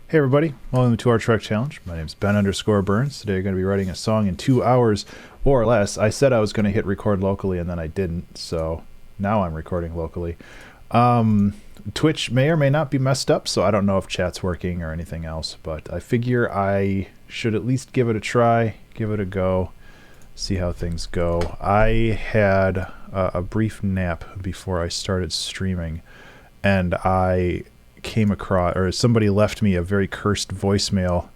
Hey everybody, welcome to our Trek Challenge. My name's Ben_Burns. Today we're going to be writing a song in 2 hours or less. I said I was going to hit record locally and then I didn't, so now I'm recording locally. Twitch may or may not be messed up, so I don't know if chat's working or anything else, but I figure I should at least give it a try, give it a go, see how things go. I had a brief nap before I started streaming, and I came across, or somebody left me a very cursed voicemail,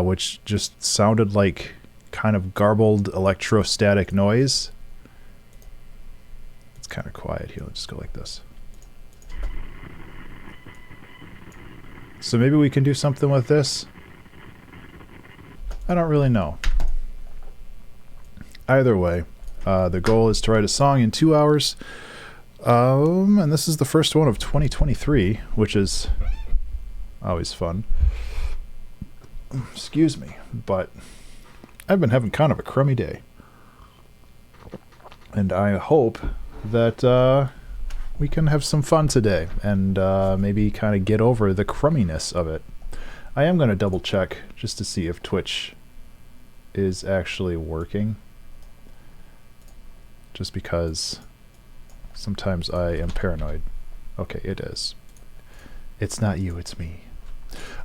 which just sounded like kind of garbled electrostatic noise. It's kind of quiet here. Let's just go like this. So maybe we can do something with this. I don't really know. Either way, the goal is to write a song in 2 hours. And this is the first one of 2023, which is always fun. Excuse me, but I've been having kind of a crummy day. And I hope that we can have some fun today and maybe kind of get over the crumminess of it. I am going to double check just to see if Twitch is actually working. Just because sometimes I am paranoid. Okay, it is. It's not you, it's me.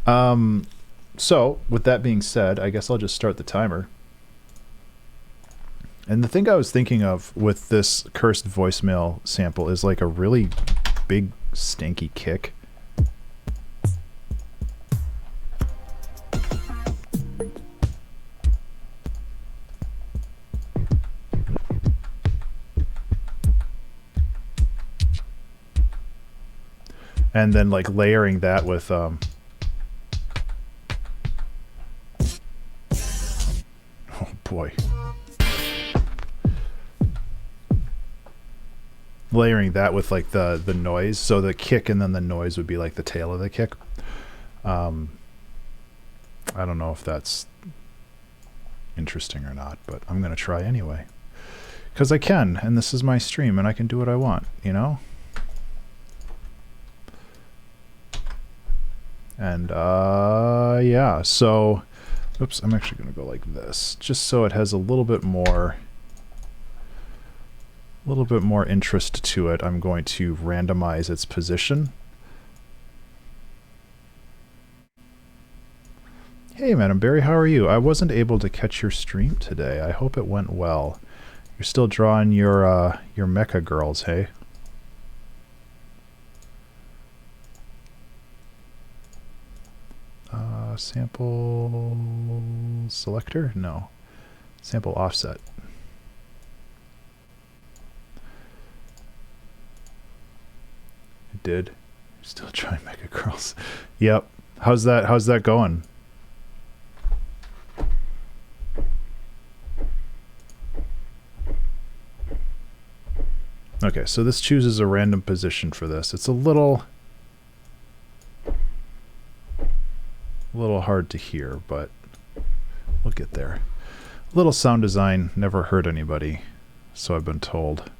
So, with that being said, I guess I'll just start the timer. And the thing I was thinking of with this cursed voicemail sample is like a really big, stanky kick. And then like layering that with oh boy. Layering that with like the noise, so the kick and then the noise would be like the tail of the kick. I don't know if that's interesting or not, but I'm gonna try anyway. Because I can, and this is my stream and I can do what I want, you know? And yeah, so oops, I'm actually gonna go like this just so it has a little bit more interest to it. I'm going to randomize its position. Hey Madam Barry, how are you? I wasn't able to catch your stream today. I hope it went well. You're still drawing your mecha girls, hey? Sample selector? No. Sample offset. It did. Still trying Mega Girls. Yep. How's that going? Okay, so this chooses a random position for this. It's a little hard to hear, but we'll get there. A little sound design never hurt anybody, so I've been told.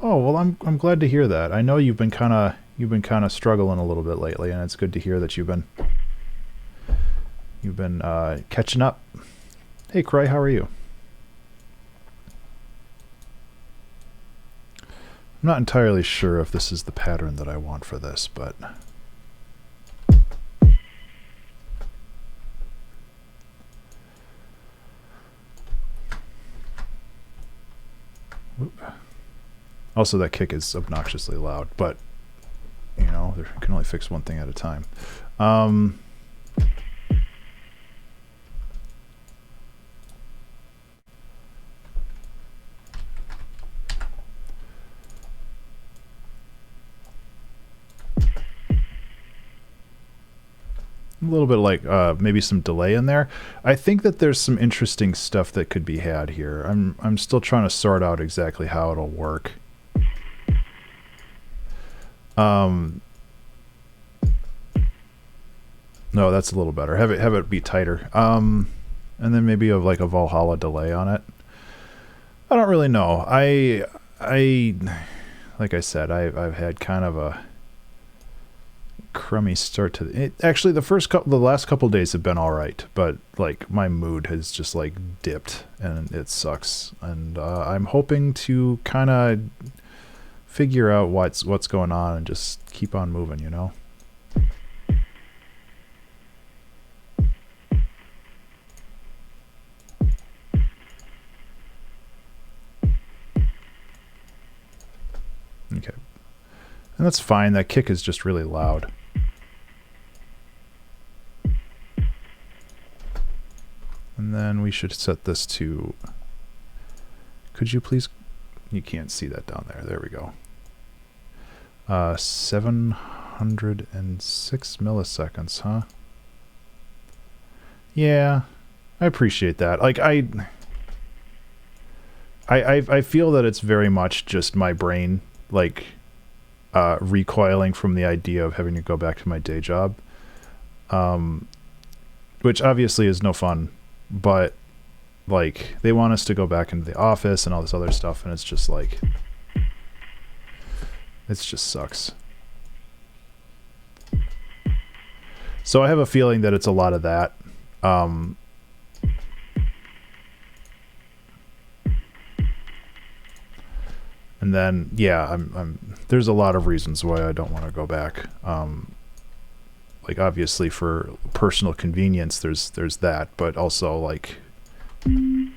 Oh well, I'm glad to hear that. I know you've been kind of struggling a little bit lately, and it's good to hear that you've been catching up. Hey Cray, how are you? I'm not entirely sure if this is the pattern that I want for this, but also that kick is obnoxiously loud, but you know, you can only fix one thing at a time. A little bit like maybe some delay in there. I think that there's some interesting stuff that could be had here. I'm still trying to sort out exactly how it'll work. No, that's a little better. Have it be tighter. And then maybe of like a Valhalla delay on it. I don't really know. I like I said, I've had kind of crummy start to it. Actually, the last couple days have been all right, but like my mood has just like dipped and it sucks. And I'm hoping to kind of figure out what's going on and just keep on moving, you know. Okay. And that's fine. That kick is just really loud. And then we should set this to, could you please, you can't see that down there. There we go. 706 milliseconds, huh? Yeah, I appreciate that. Like I feel that it's very much just my brain, like, recoiling from the idea of having to go back to my day job, which obviously is no fun, but like they want us to go back into the office and all this other stuff, and it's just like, it just sucks. So I have a feeling that it's a lot of that. And then, yeah, there's a lot of reasons why I don't want to go back. Like obviously for personal convenience, there's that, but also like, you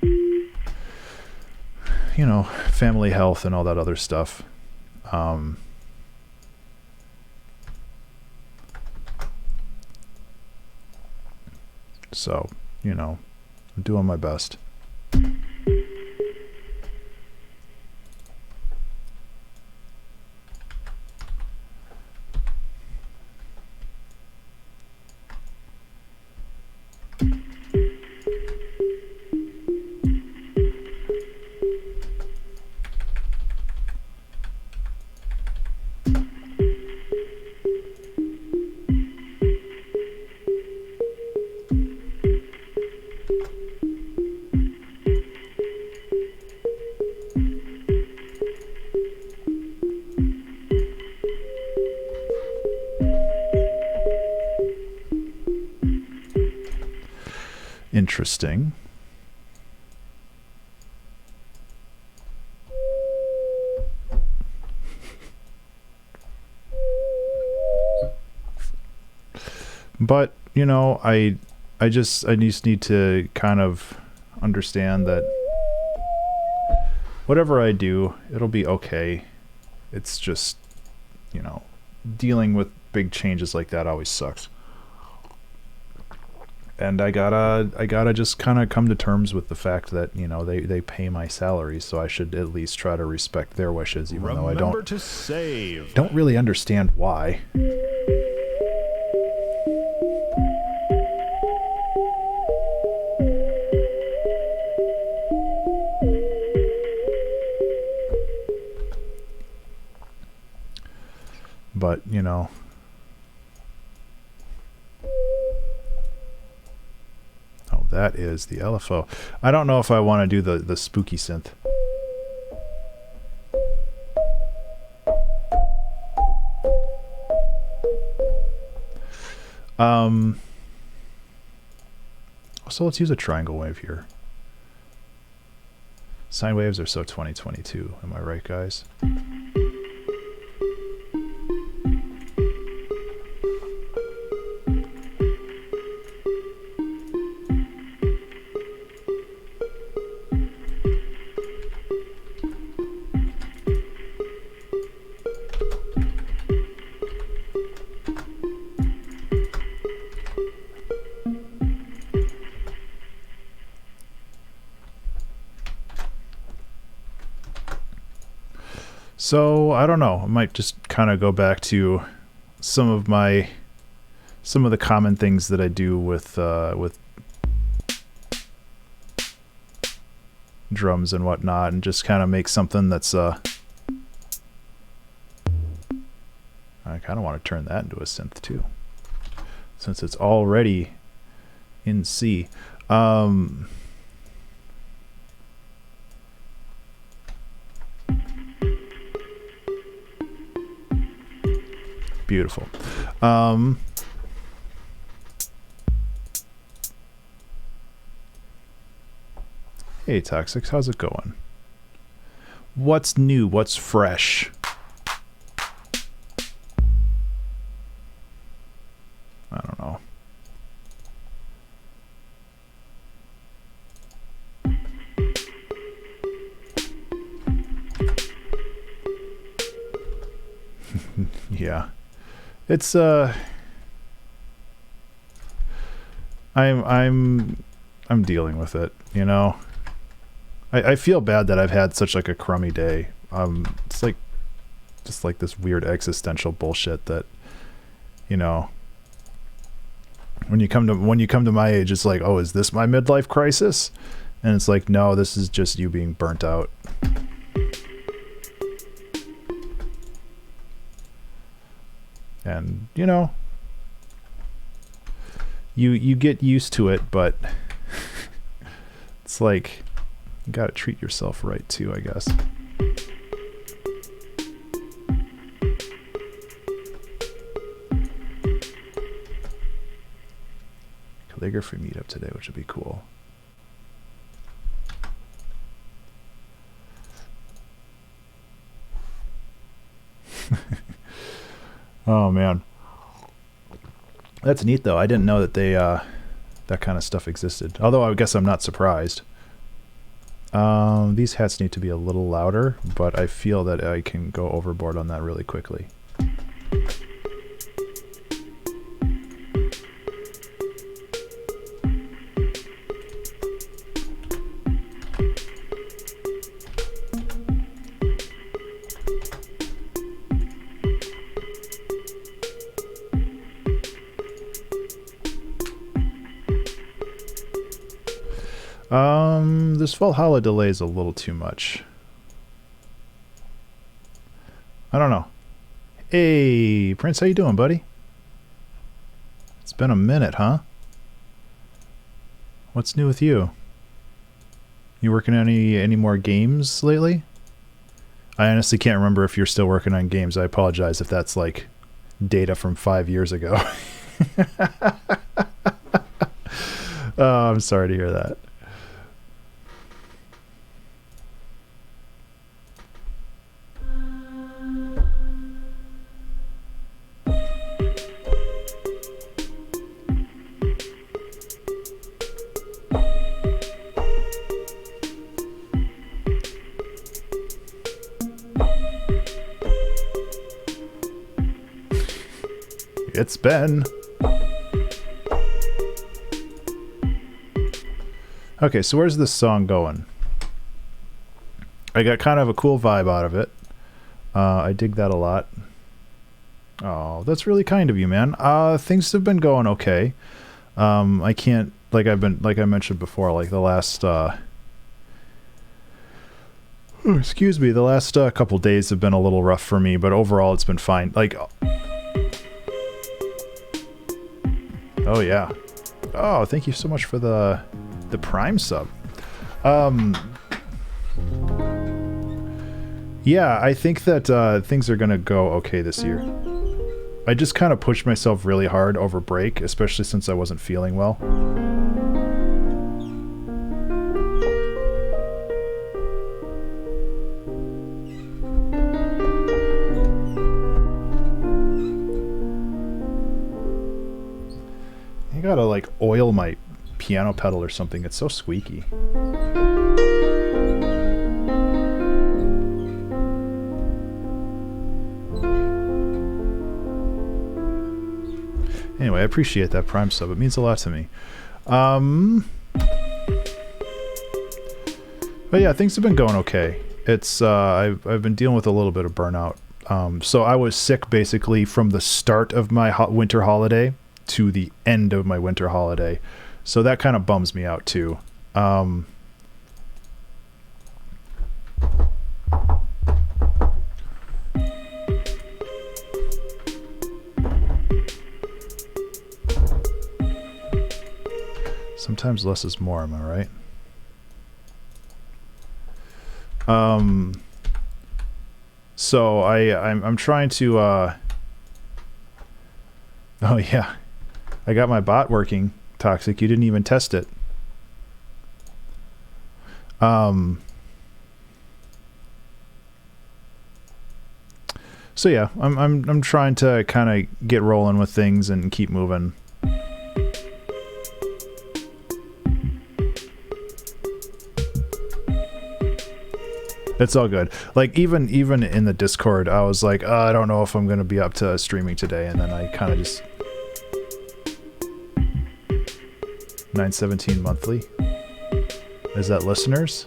know, family health and all that other stuff. So, you know, I'm doing my best. Interesting. But, you know, I just need to kind of understand that whatever I do, it'll be okay. It's just, you know, dealing with big changes like that always sucks. And I gotta just kind of come to terms with the fact that, you know, they pay my salary, so I should at least try to respect their wishes, even though I don't really understand why. But, you know, that is the LFO. I don't know if I want to do the spooky synth. So let's use a triangle wave here. Sine waves are so 2022. Am I right, guys? So I don't know. I might just kind of go back to some of the common things that I do with drums and whatnot, and just kind of make something that's I kind of want to turn that into a synth too, since it's already in C. Beautiful. Hey, Toxics, how's it going? What's new? What's fresh? I don't know. Yeah. It's I'm dealing with it, you know. I feel bad that I've had such like a crummy day. It's like just like this weird existential bullshit that, you know, when you come to my age, it's like, oh, is this my midlife crisis? And it's like, no, this is just you being burnt out. And you know, you get used to it, but it's like you gotta treat yourself right too, I guess. Calligraphy meetup today, which would be cool. Oh man, that's neat though. I didn't know that they that kind of stuff existed. Although I guess I'm not surprised. These hats need to be a little louder, but I feel that I can go overboard on that really quickly. This Valhalla delay is a little too much. I don't know. Hey, Prince, how you doing, buddy? It's been a minute, huh? What's new with you? You working on any more games lately? I honestly can't remember if you're still working on games. I apologize if that's like data from 5 years ago. Oh, I'm sorry to hear that. It's Ben. Okay, so where's this song going? I got kind of a cool vibe out of it. I dig that a lot. Oh, that's really kind of you, man. Things have been going okay. I can't, like I mentioned before, like the last excuse me, the last couple days have been a little rough for me, but overall it's been fine. Like, oh yeah. Oh, thank you so much for the Prime sub. Yeah, I think that things are gonna go okay this year. I just kind of pushed myself really hard over break, especially since I wasn't feeling well. I gotta like oil my piano pedal or something. It's so squeaky. Anyway, I appreciate that Prime sub. It means a lot to me. But yeah, things have been going okay. It's I've been dealing with a little bit of burnout. So I was sick basically from the start of my winter holiday to the end of my winter holiday. So that kind of bums me out too. Sometimes less is more, am I right? So I'm trying to Oh yeah, I got my bot working. Toxic, you didn't even test it. So yeah, I'm trying to kind of get rolling with things and keep moving. It's all good. Like even in the Discord, I was like, oh, I don't know if I'm gonna be up to streaming today, and then I kind of just 917 monthly. Is that listeners?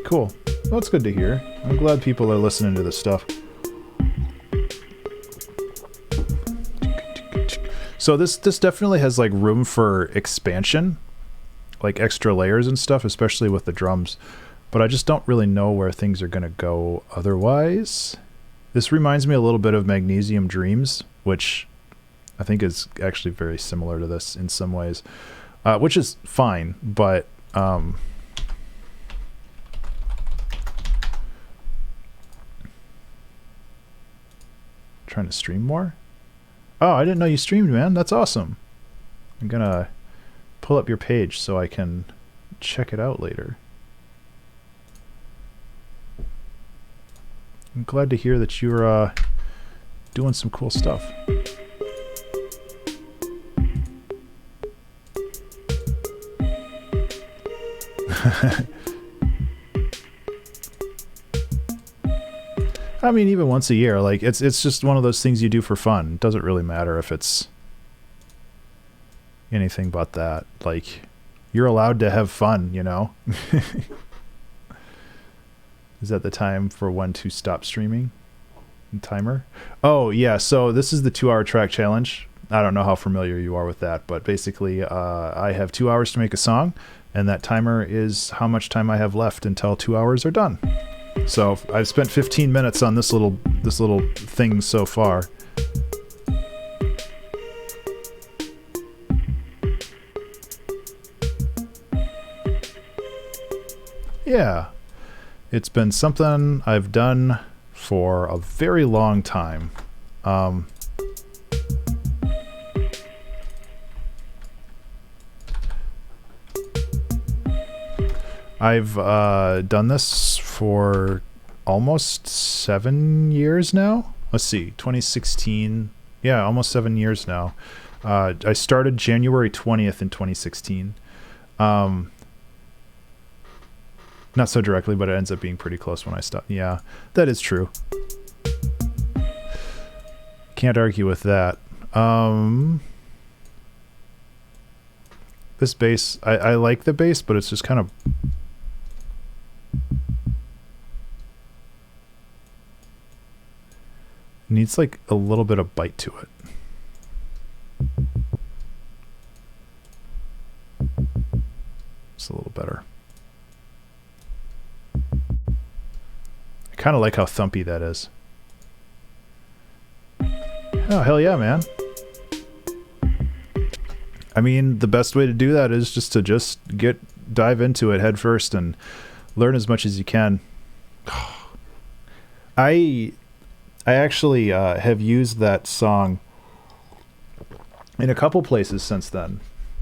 Cool. Well, that's good to hear. I'm glad people are listening to this stuff. So this definitely has like room for expansion, like extra layers and stuff, especially with the drums. But I just don't really know where things are going to go otherwise. This reminds me a little bit of Magnesium Dreams, which I think is actually very similar to this in some ways, which is fine, but trying to stream more. Oh, I didn't know you streamed, man. That's awesome. I'm gonna pull up your page so I can check it out later. I'm glad to hear that you're doing some cool stuff. I mean, even once a year, like it's just one of those things you do for fun. It doesn't really matter if it's anything but that. Like, you're allowed to have fun, you know? Is that the time for when to stop streaming? Timer? Oh, yeah, so this is the 2-hour track challenge. I don't know how familiar you are with that, but basically I have 2 hours to make a song, and that timer is how much time I have left until 2 hours are done. So I've spent 15 minutes on this little thing so far. Yeah, it's been something I've done for a very long time. I've done this for almost 7 years now. Let's see, 2016. Yeah, almost 7 years now. I started January 20th in 2016. Not so directly, but it ends up being pretty close when I stop. Yeah, that is true. Can't argue with that. This bass, I like the bass, but it's just kind of... needs like a little bit of bite to it. It's a little better. I kind of like how thumpy that is. Oh, hell yeah, man. I mean, the best way to do that is just to dive into it head first and learn as much as you can. I actually have used that song in a couple places since then.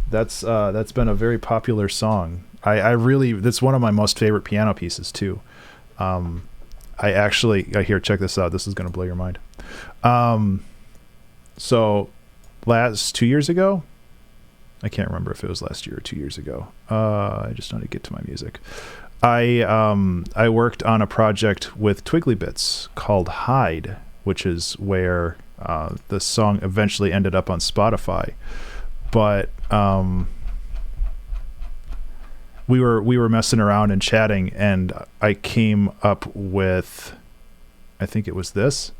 That's been a very popular song. I really, that's one of my most favorite piano pieces too. Here, check this out. This is going to blow your mind. So 2 years ago, I can't remember if it was last year or 2 years ago. I just want to get to my music. I worked on a project with Twiggly Bits called Hide, which is where the song eventually ended up on Spotify. But we were messing around and chatting, and I came up with, I think it was this.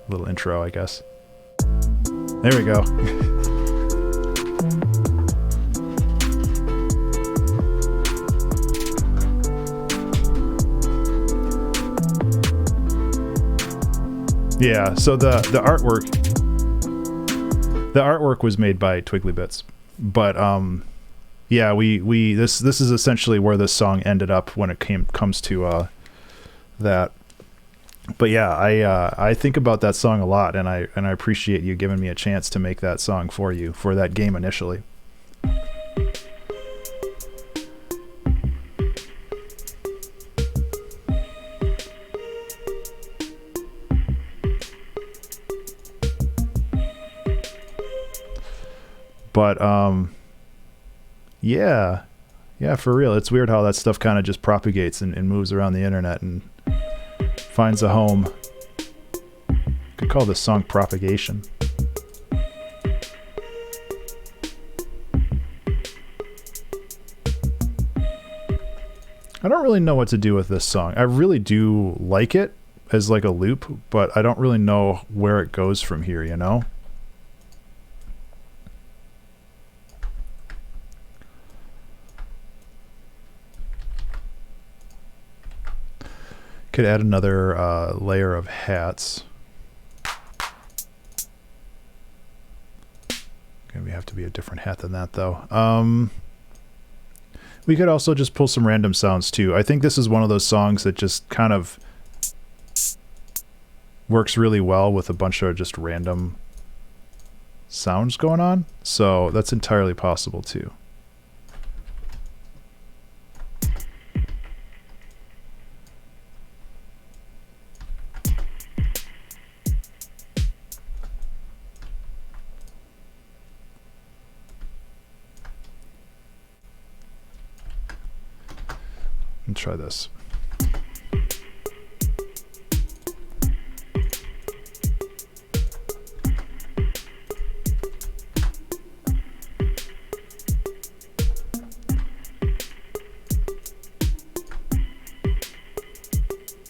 Little intro, I guess. There we go. Yeah, so the artwork was made by Twiggly Bits, but yeah, we this is essentially where this song ended up when it comes to that. But yeah, I think about that song a lot, and I appreciate you giving me a chance to make that song for you for that game initially. But yeah, for real, it's weird how that stuff kind of just propagates and moves around the internet and finds a home. Could call this song Propagation. I don't really know what to do with this song. I really do like it as like a loop, but I don't really know where it goes from here, you know? Could add another layer of hats. Maybe have to be a different hat than that though. We could also just pull some random sounds too. I think this is one of those songs that just kind of works really well with a bunch of just random sounds going on. So that's entirely possible too. Let's try this.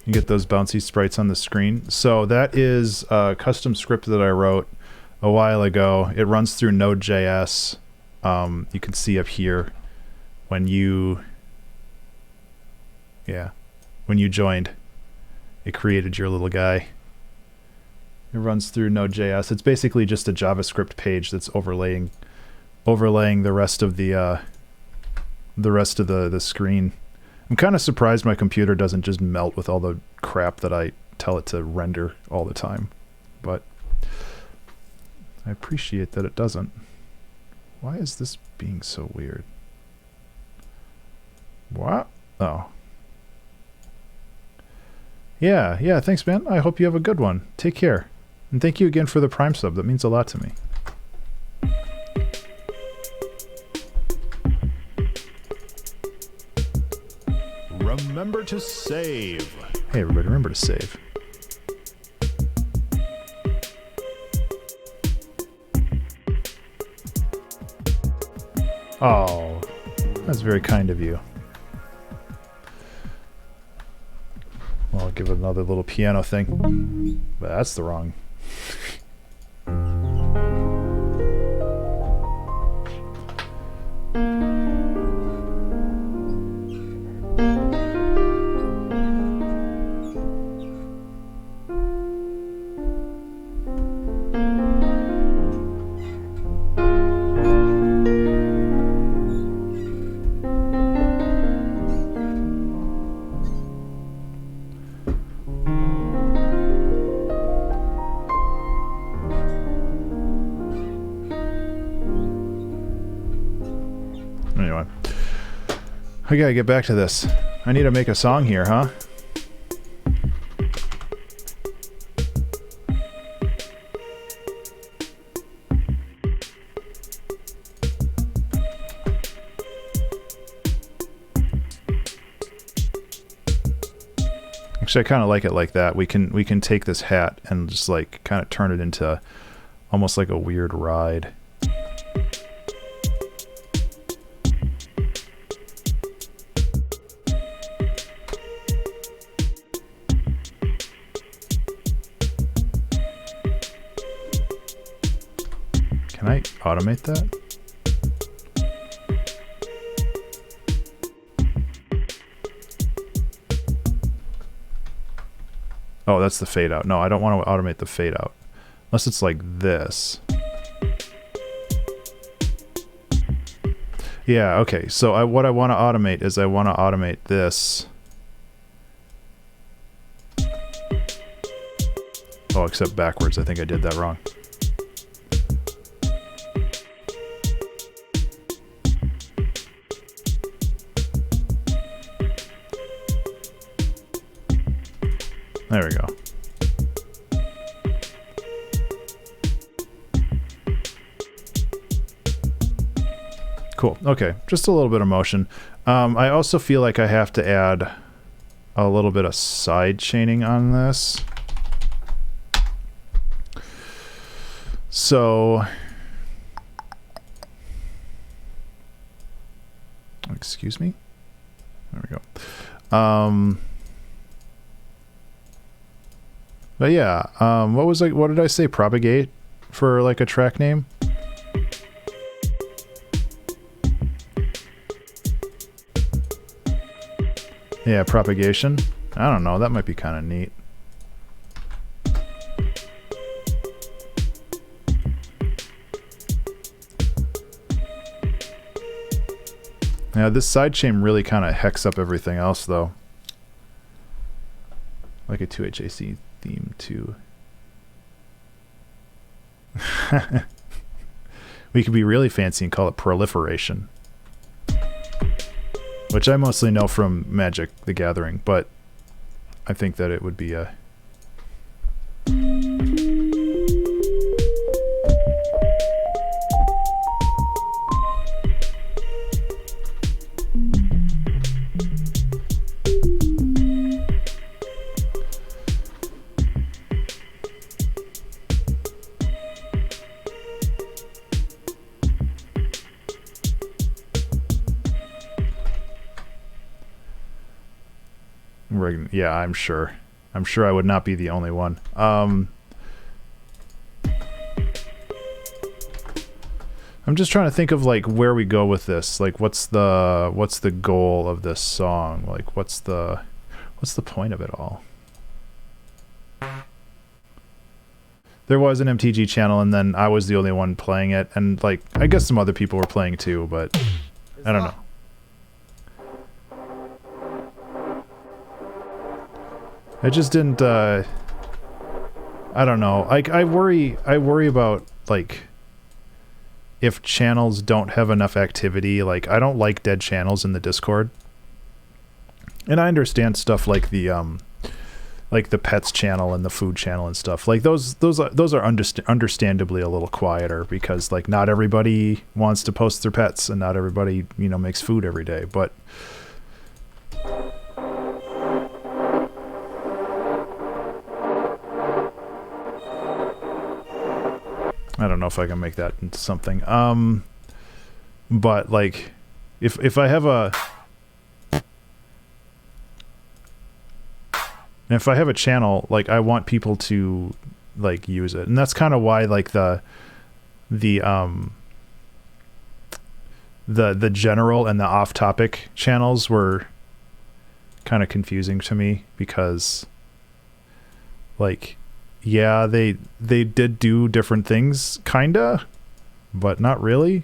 You get those bouncy sprites on the screen. So that is a custom script that I wrote a while ago. It runs through Node.js. You can see up here when you joined, it created your little guy. It runs through Node.js. It's basically just a JavaScript page that's overlaying the rest of the screen. I'm kind of surprised my computer doesn't just melt with all the crap that I tell it to render all the time, but I appreciate that it doesn't. Why is this being so weird? What? Oh. Yeah, thanks, man. I hope you have a good one. Take care. And thank you again for the Prime sub. That means a lot to me. Remember to save. Hey, everybody, remember to save. Oh, that's very kind of you. Well, I'll give it another little piano thing. But that's the wrong. Anyway, I gotta get back to this. I need to make a song here, huh? Actually, I kind of like it like that. We can take this hat and just like kind of turn it into almost like a weird ride. Can I automate that? Oh, that's the fade out. No, I don't want to automate the fade out. Unless it's like this. Yeah, okay. So what I want to automate is I want to automate this. Oh, except backwards. I think I did that wrong. There we go. Cool. Okay, just a little bit of motion. I also feel like I have to add a little bit of side chaining on this. So, excuse me. There we go. But yeah, what did I say? Propagate for like a track name? Yeah, propagation. I don't know, that might be kind of neat. Yeah, this sidechain really kind of hecks up everything else though. Like a 2HAC theme too. We could be really fancy and call it proliferation. Which I mostly know from Magic the Gathering, but I think that it would be a... Yeah, I'm sure. I'm sure I would not be the only one. I'm just trying to think of like where we go with this. Like what's the goal of this song? Like what's the point of it all? There was an MTG channel and then I was the only one playing it, and like I guess some other people were playing too, but I don't know. I just didn't, I don't know. Like, I worry about, like, if channels don't have enough activity. Like, I don't like dead channels in the Discord. And I understand stuff like the pets channel and the food channel and stuff. Like, those are understandably a little quieter because, like, not everybody wants to post their pets and not everybody, you know, makes food every day. But... I don't know if I can make that into something. But like, if I have a channel, like I want people to like use it, and that's kind of why like the general and the off-topic channels were kind of confusing to me because like. Yeah, they did do different things, kinda, but not really.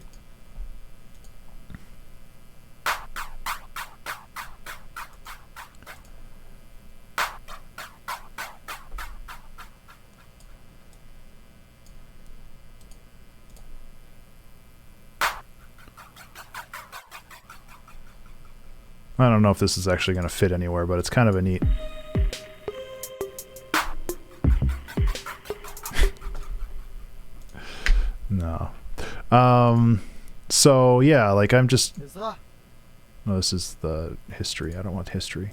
I don't know if this is actually going to fit anywhere, but it's kind of a neat... No. So yeah, like I'm just... No, this is the history. I don't want history.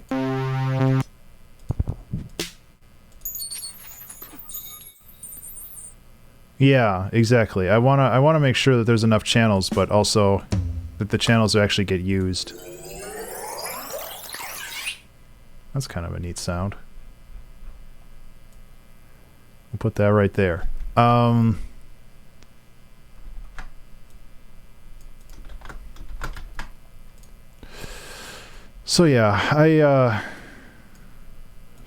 Yeah, exactly. I wanna make sure that there's enough channels, but also that the channels actually get used. That's kind of a neat sound. We'll put that right there. So yeah,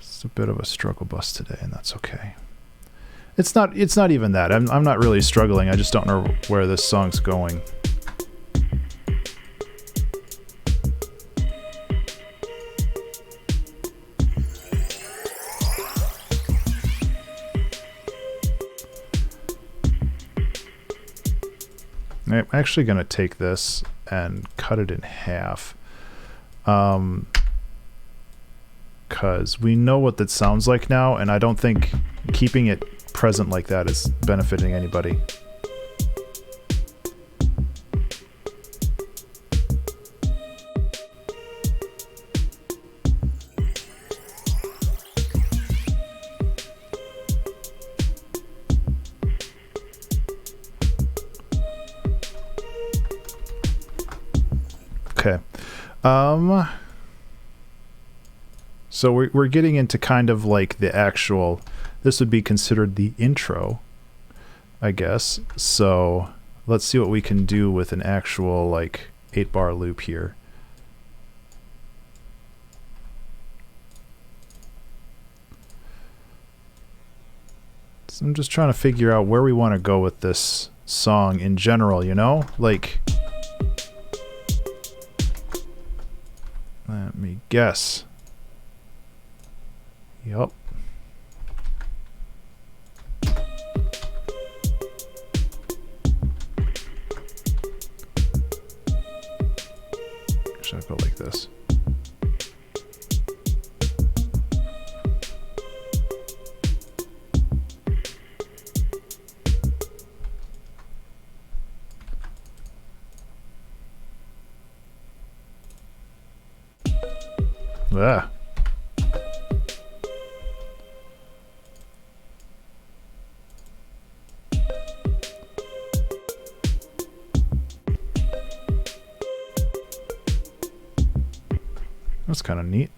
It's a bit of a struggle bus today, and that's okay. It's not even that. I'm not really struggling. I just don't know where this song's going. I'm actually going to take this and cut it in half. Because we know what that sounds like now, and I don't think keeping it present like that is benefiting anybody. Okay. So we're getting into kind of like the actual, this would be considered the intro, I guess. So let's see what we can do with an actual like 8-bar loop here. So I'm just trying to figure out where we want to go with this song in general, you know? Like, let me guess. Yup. Should I go like this? Ah. That's kind of neat.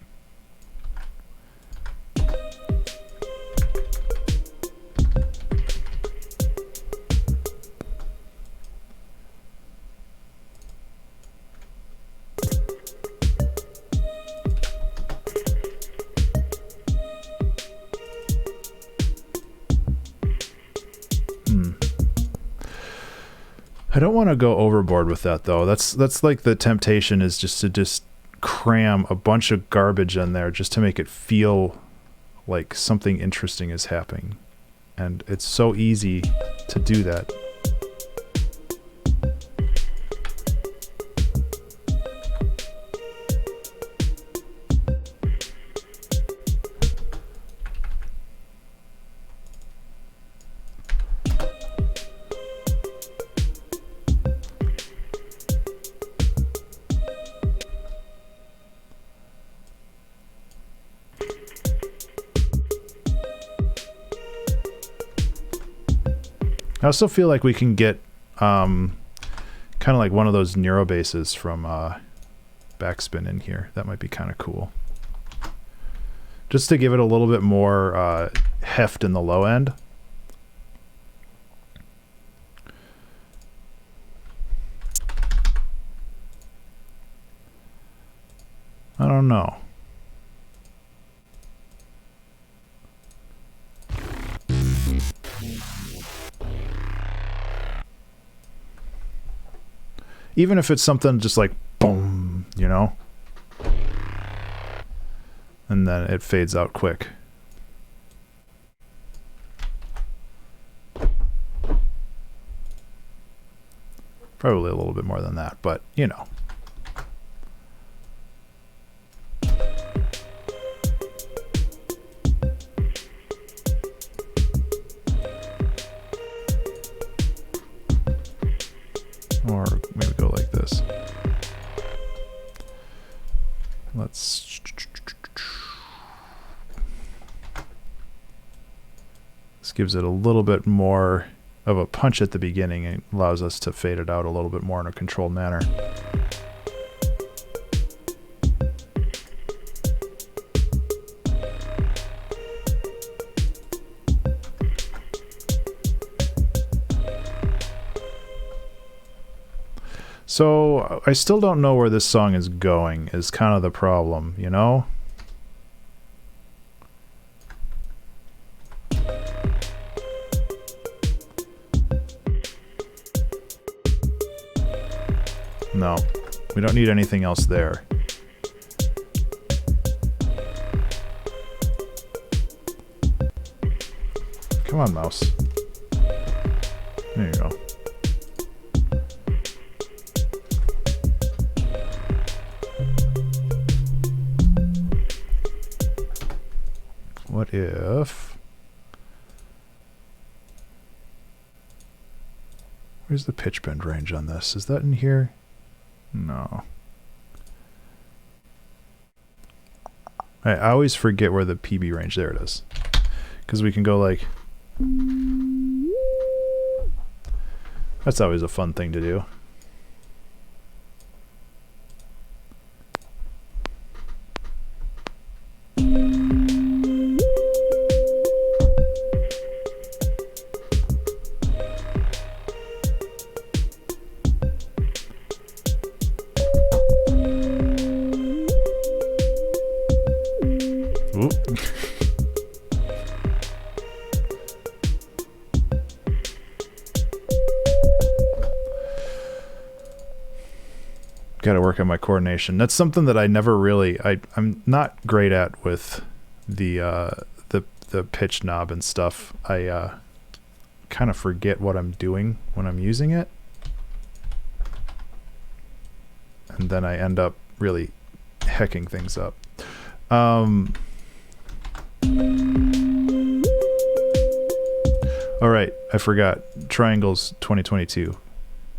I don't want to go overboard with that though. That's like the temptation is just to cram a bunch of garbage in there just to make it feel like something interesting is happening. And it's so easy to do that. I also feel like we can get kind of like one of those neuro basses from Backspin in here. That might be kind of cool. Just to give it a little bit more heft in the low end. I don't know. Even if it's something just like boom, you know? And then it fades out quick. Probably a little bit more than that, but you know. Or maybe go like this. Let's... This gives it a little bit more of a punch at the beginning and allows us to fade it out a little bit more in a controlled manner. So I still don't know where this song is going, is kind of the problem, you know? No, we don't need anything else there. Come on, mouse. There you go. What if... Where's the pitch bend range on this? Is that in here? No. I always forget where the PB range... There it is. Because we can go like... That's always a fun thing to do. Got to work on my coordination. That's something that I never really... I'm not great at with the pitch knob and stuff. I kind of forget what I'm doing when I'm using it. And then I end up really hecking things up. All right, I forgot. Triangles 2022.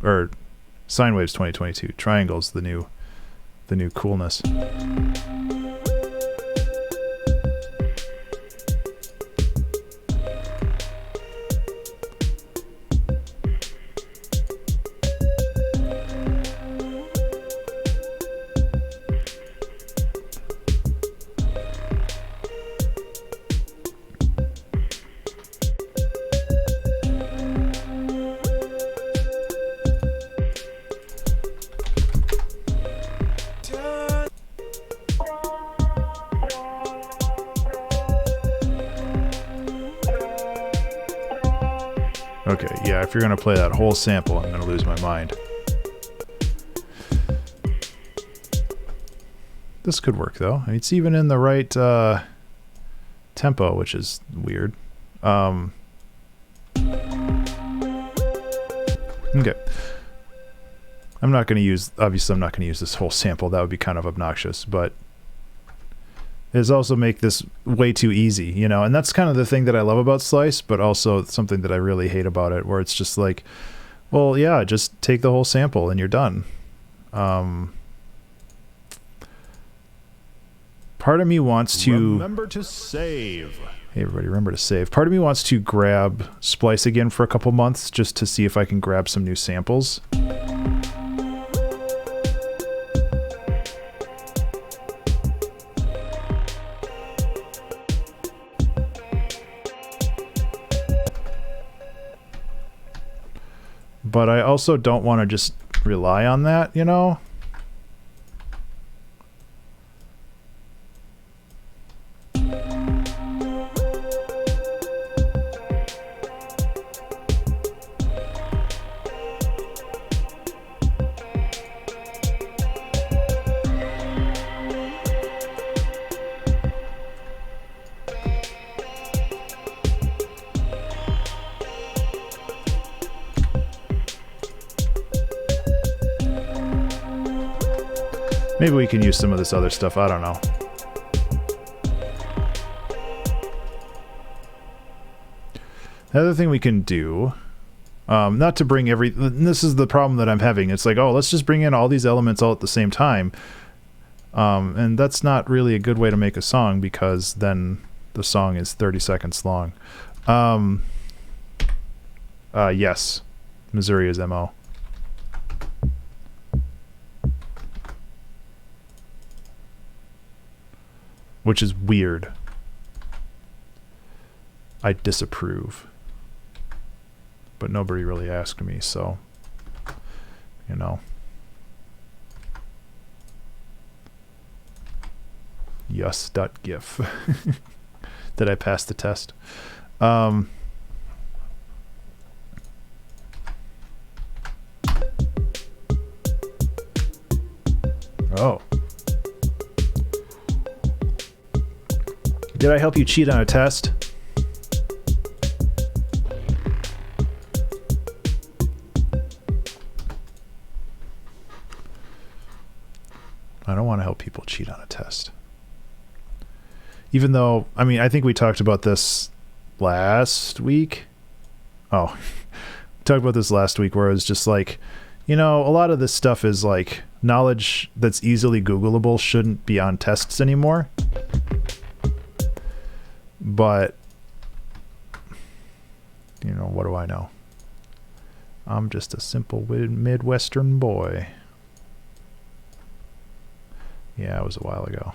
Or... Sine waves 2022. Triangles, the new coolness. Okay, yeah, if you're going to play that whole sample, I'm going to lose my mind. This could work, though. I mean, it's even in the right tempo, which is weird. Okay. I'm not going to use... Obviously, I'm not going to use this whole sample. That would be kind of obnoxious, but... Is also make this way too easy, you know, and that's kind of the thing that I love about Slice, but also something that I really hate about it, where it's just like, well, yeah, just take the whole sample and you're done. Part of me wants to... Remember to save. Hey, everybody, remember to save. Part of me wants to grab Splice again for a couple months just to see if I can grab some new samples. But I also don't want to just rely on that, you know? Maybe we can use some of this other stuff, I don't know. The other thing we can do, not to bring this is the problem that I'm having. It's like, oh, let's just bring in all these elements all at the same time. And that's not really a good way to make a song, because then the song is 30 seconds long. Yes, Missouri is MO. Which is weird. I disapprove. But nobody really asked me, so, you know. Yes.gif. Did I pass the test? Oh. Did I help you cheat on a test? I don't want to help people cheat on a test. Even though, I mean, I think we talked about this last week. Oh, we talked about this last week where it was just like, you know, a lot of this stuff is like knowledge that's easily Googleable shouldn't be on tests anymore. But, you know, what do I know? I'm just a simple Midwestern boy. Yeah, it was a while ago.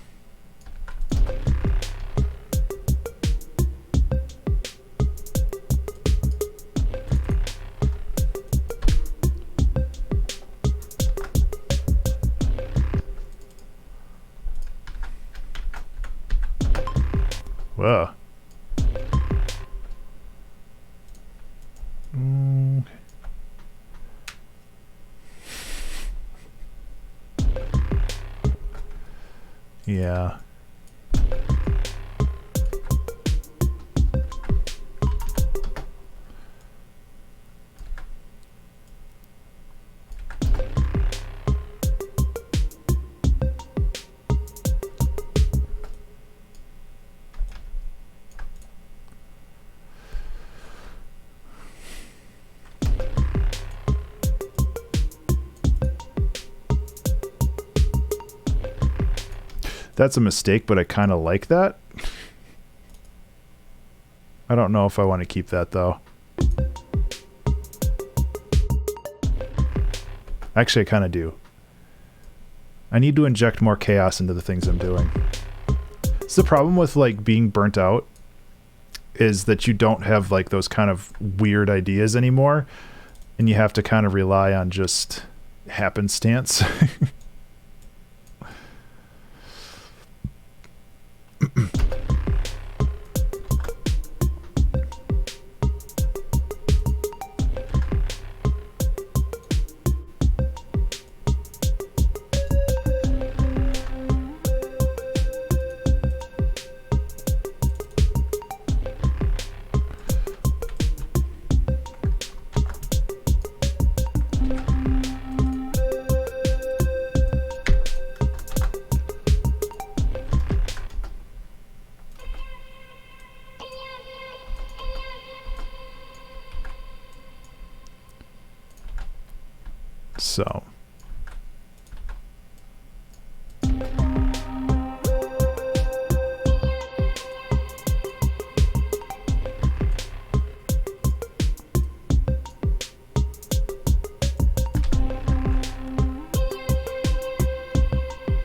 Whoa. Yeah. That's a mistake, but I kind of like that. I don't know if I want to keep that, though. Actually, I kind of do. I need to inject more chaos into the things I'm doing. It's the problem with, like, being burnt out is that you don't have, like, those kind of weird ideas anymore, and you have to kind of rely on just happenstance. So.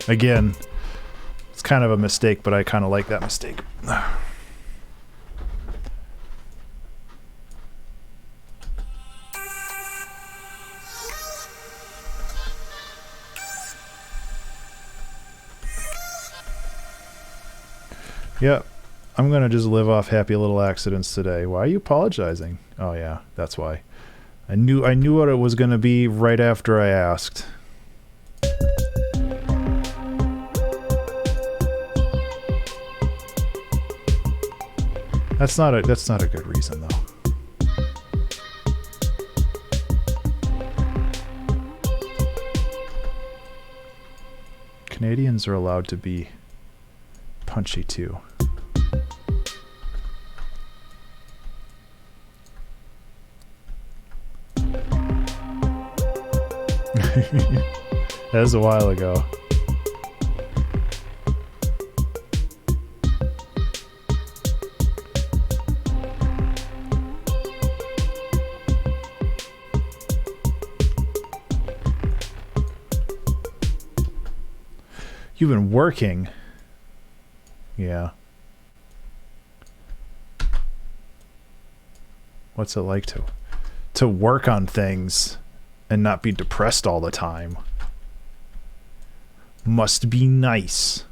Again, it's kind of a mistake, but I kind of like that mistake. Yep, I'm gonna just live off happy little accidents today. Why are you apologizing? Oh yeah, that's why. I knew what it was gonna be right after I asked. That's not a good reason though. Canadians are allowed to be punchy too. That was a while ago. You've been working. Yeah. What's it like to work on things and not be depressed all the time? Must be nice.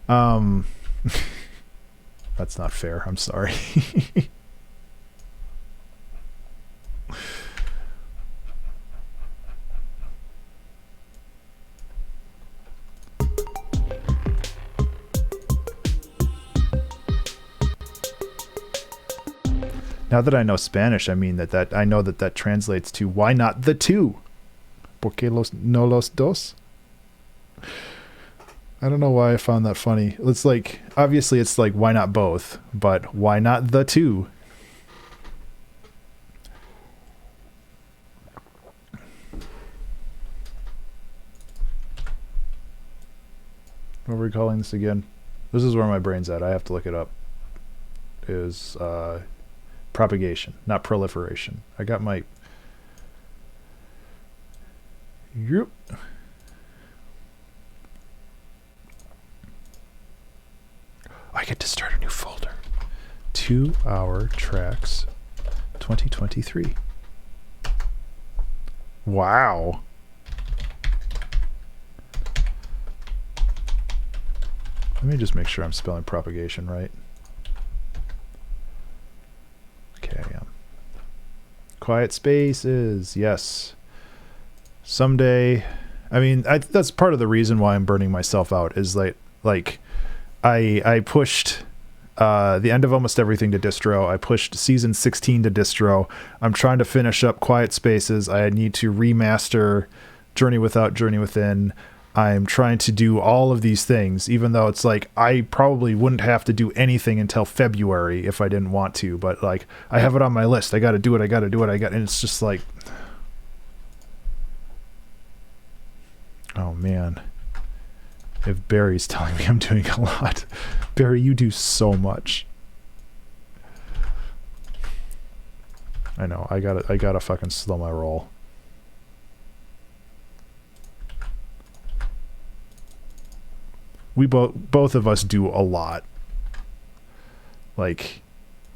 That's not fair. I'm sorry. Now that I know Spanish, I mean I know that translates to why not the two? ¿Por qué no los dos? I don't know why I found that funny. It's like, obviously it's like, why not both? But why not the two? What were we calling this again? This is where my brain's at. I have to look it up. Is propagation, not proliferation. I got my... Yep. I get to start a new folder. 2 hour tracks 2023. Wow. Let me just make sure I'm spelling propagation right. Okay, quiet spaces, yes. Someday, I mean, that's part of the reason why I'm burning myself out, is like I pushed the end of almost everything to distro. I pushed season 16 to distro. I'm trying to finish up quiet spaces. I need to remaster Journey Without, Journey Within. I'm trying to do all of these things, even though it's like I probably wouldn't have to do anything until February if I didn't want to, but like I have it on my list. I got to do it. And it's just like, oh man, if Barry's telling me I'm doing a lot. Barry, you do so much. I know, I gotta fucking slow my roll. We both of us do a lot. Like,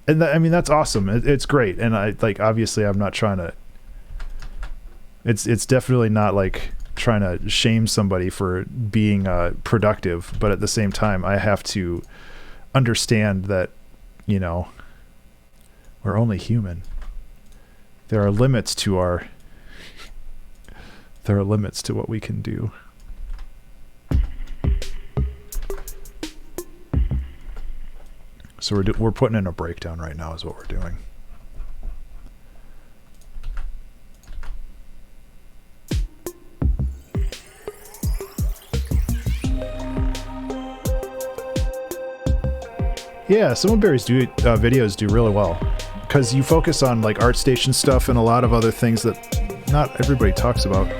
and I mean, that's awesome. It's great. And I, like, obviously I'm not trying to, it's definitely not like trying to shame somebody for being productive, but at the same time I have to understand that, you know, we're only human. There are limits to what we can do. So we're putting in a breakdown right now is what we're doing. Yeah, some of Barry's videos do really well, because you focus on like ArtStation stuff and a lot of other things that not everybody talks about.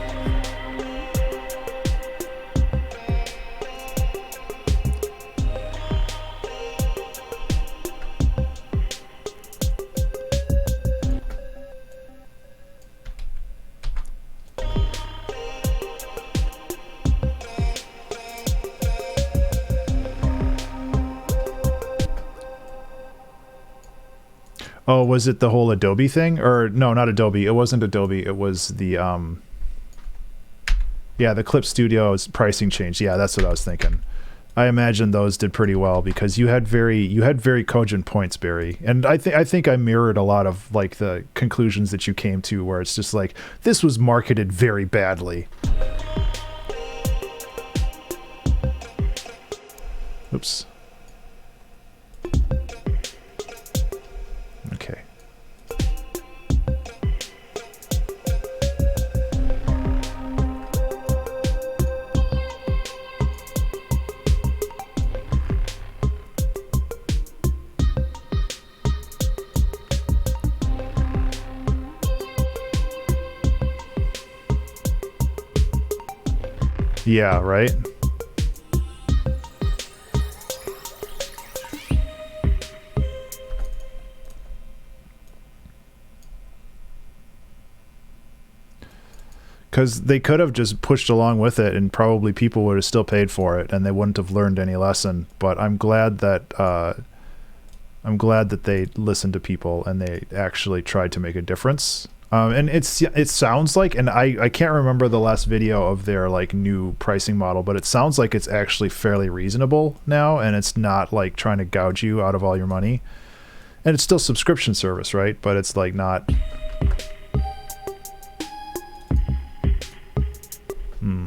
Oh, was it the whole Adobe thing? Or no, not Adobe. It wasn't Adobe. It was the yeah, the Clip Studio's pricing change. Yeah, that's what I was thinking. I imagine those did pretty well because you had very cogent points, Barry. And I think I mirrored a lot of like the conclusions that you came to, where it's just like this was marketed very badly. Oops. Okay. Yeah, right? Because they could have just pushed along with it and probably people would have still paid for it and they wouldn't have learned any lesson. But I'm glad that they listened to people and they actually tried to make a difference. And it sounds like, and I can't remember the last video of their like new pricing model, but it sounds like it's actually fairly reasonable now, and it's not like trying to gouge you out of all your money. And it's still subscription service, right? But it's like not.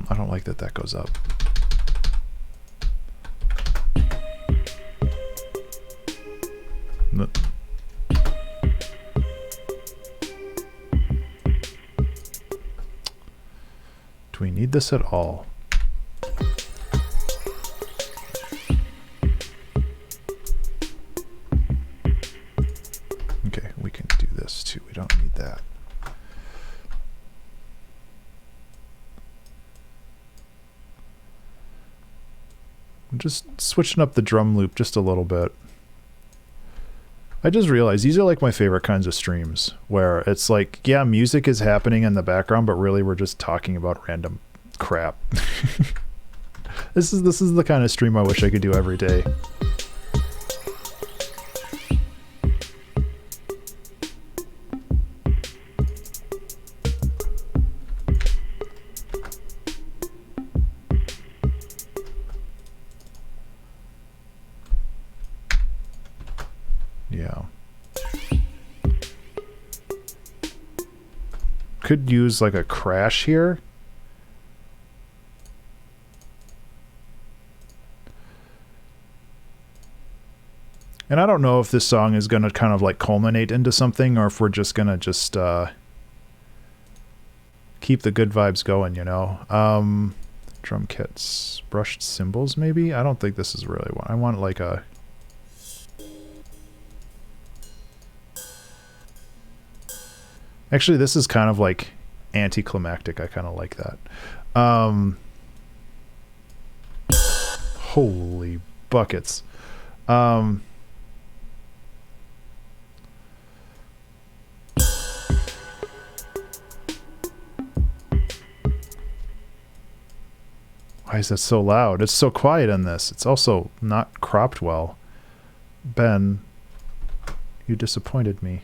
I don't like that goes up. need this at all. Okay, we can do this too. We don't need that. I'm just switching up the drum loop just a little bit. I just realized these are like my favorite kinds of streams, where it's like, yeah, music is happening in the background, but really we're just talking about random crap. This is the kind of stream I wish I could do every day. Yeah. Could use like a crash here. And I don't know if this song is going to kind of like culminate into something, or if we're just going to just keep the good vibes going, you know. Drum kits, brushed cymbals maybe? I don't think this is really one. I want like a... Actually, this is kind of like anticlimactic. I kind of like that. Holy buckets. Why is that so loud? It's so quiet in this. It's also not cropped well. Ben, you disappointed me.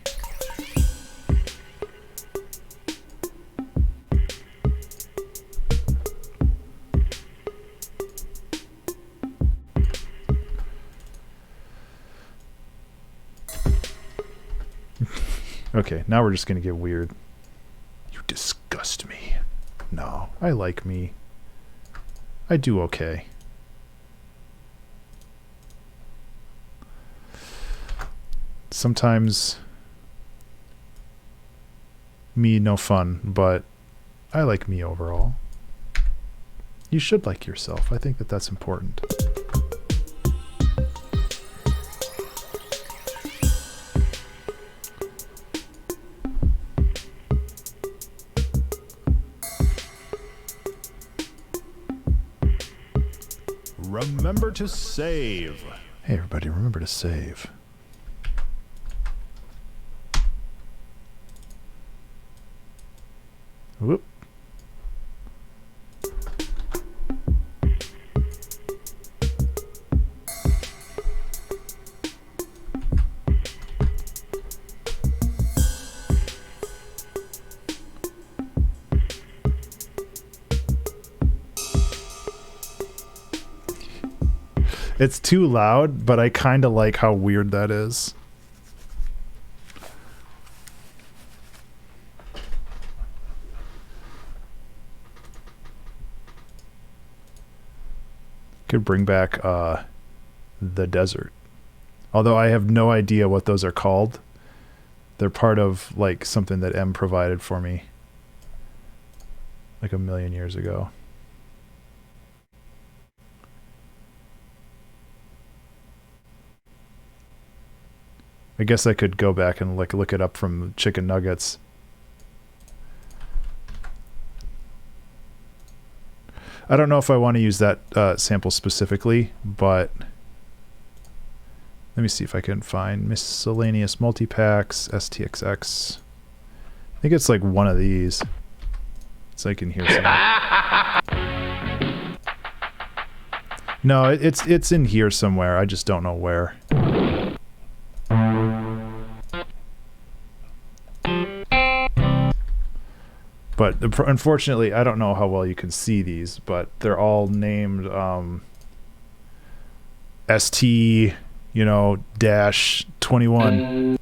Okay, now we're just gonna get weird. You disgust me. No, I like me. I do okay. Sometimes me no fun, but I like me overall. You should like yourself. I think that that's important. Remember to save. Hey everybody, remember to save. Whoop. It's too loud, but I kind of like how weird that is. Could bring back the desert. Although I have no idea what those are called. They're part of like something that M provided for me like a million years ago. I guess I could go back and like look it up from Chicken Nuggets. I don't know if I want to use that sample specifically, but let me see if I can find miscellaneous multipacks, STXX. I think it's like one of these. So I can hear some. No, it's in here somewhere. I just don't know where. But unfortunately, I don't know how well you can see these, but they're all named ST, you know, dash 21.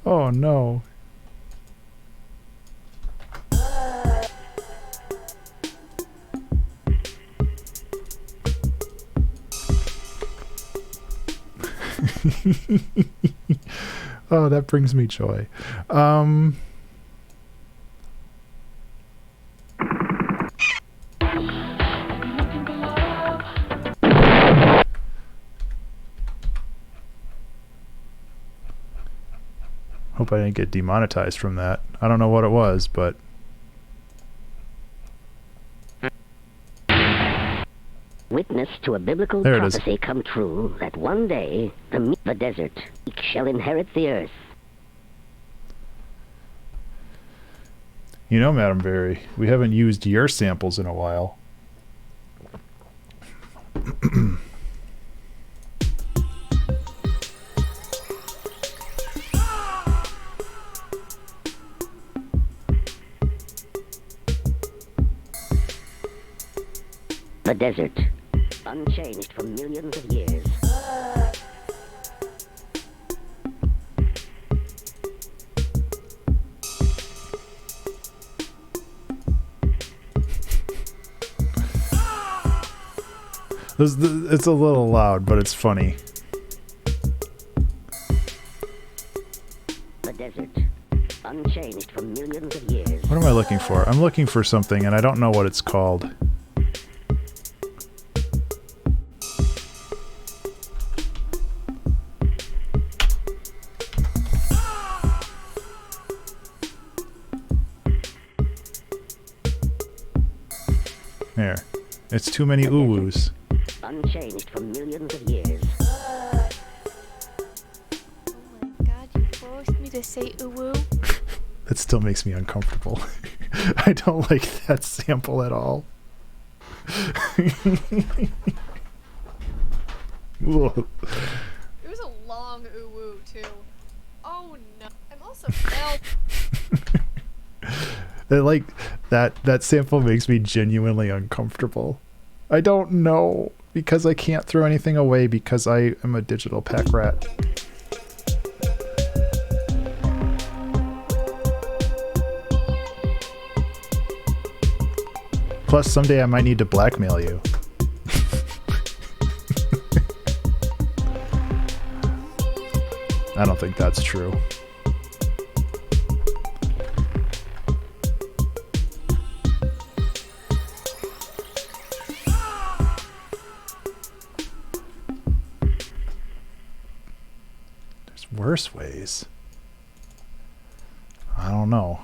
Oh no. Oh, that brings me joy. Hope I didn't get demonetized from that. I don't know what it was, but Witness to a biblical there it is. prophecy come true that one day the desert shall inherit the earth. You know, Madam Berry, we haven't used your samples in a while. The desert, unchanged for millions of years. It's a little loud, but it's funny. The desert, unchanged for millions of years. What am I looking for? I'm looking for something, and I don't know what it's called. There. It's too many ooh-woos. Unchanged for millions of years. Oh my god, you forced me to say ooh-woo. That still makes me uncomfortable. I don't like that sample at all. Whoa. It was a long ooh-woo, too. Oh no. I'm also felt. Like that sample makes me genuinely uncomfortable. I don't know, because I can't throw anything away because I am a digital pack rat. Plus, someday I might need to blackmail you. I don't think that's true. Worse ways. I don't know.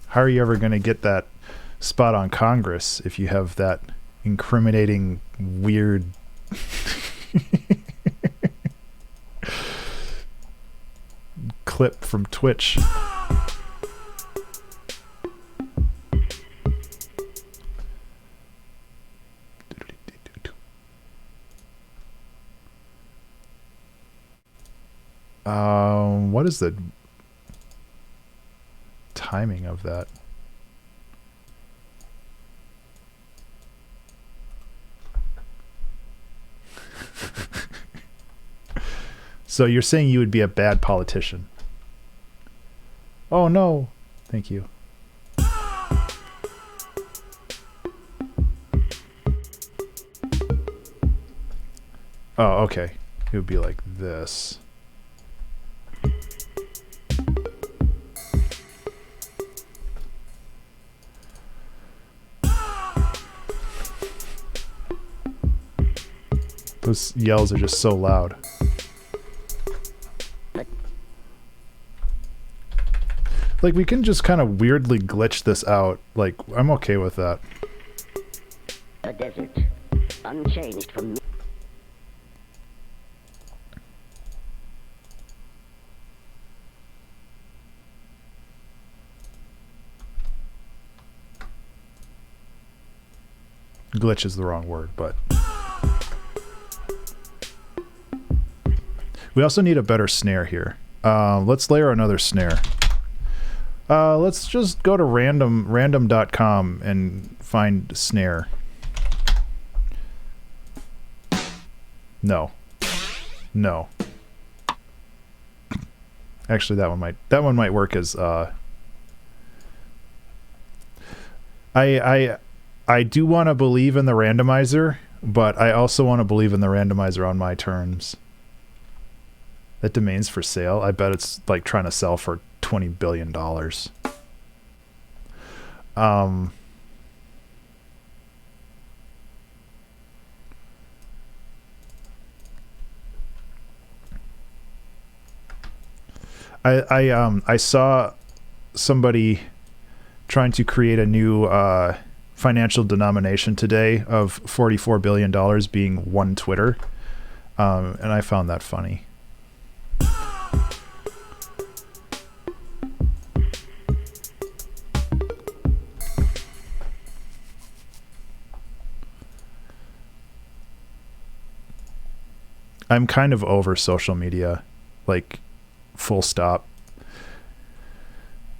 How are you ever going to get that spot on Congress if you have that incriminating, weird clip from Twitch? What is the timing of that? So you're saying you would be a bad politician? Oh no. Thank you. Oh, okay. It would be like this. Those yells are just so loud. Like, we can just kind of weirdly glitch this out. Like, I'm okay with that. The desert, unchanged from. Glitch is the wrong word, but... We also need a better snare here. Let's layer another snare. Let's just go to random.com and find snare. No. No. Actually, that one might work as I do want to believe in the randomizer, but I also want to believe in the randomizer on my terms. That domain's for sale. I bet it's like trying to sell for $20 billion. I saw somebody trying to create a new financial denomination today of $44 billion being one Twitter, and I found that funny. I'm kind of over social media, like full stop.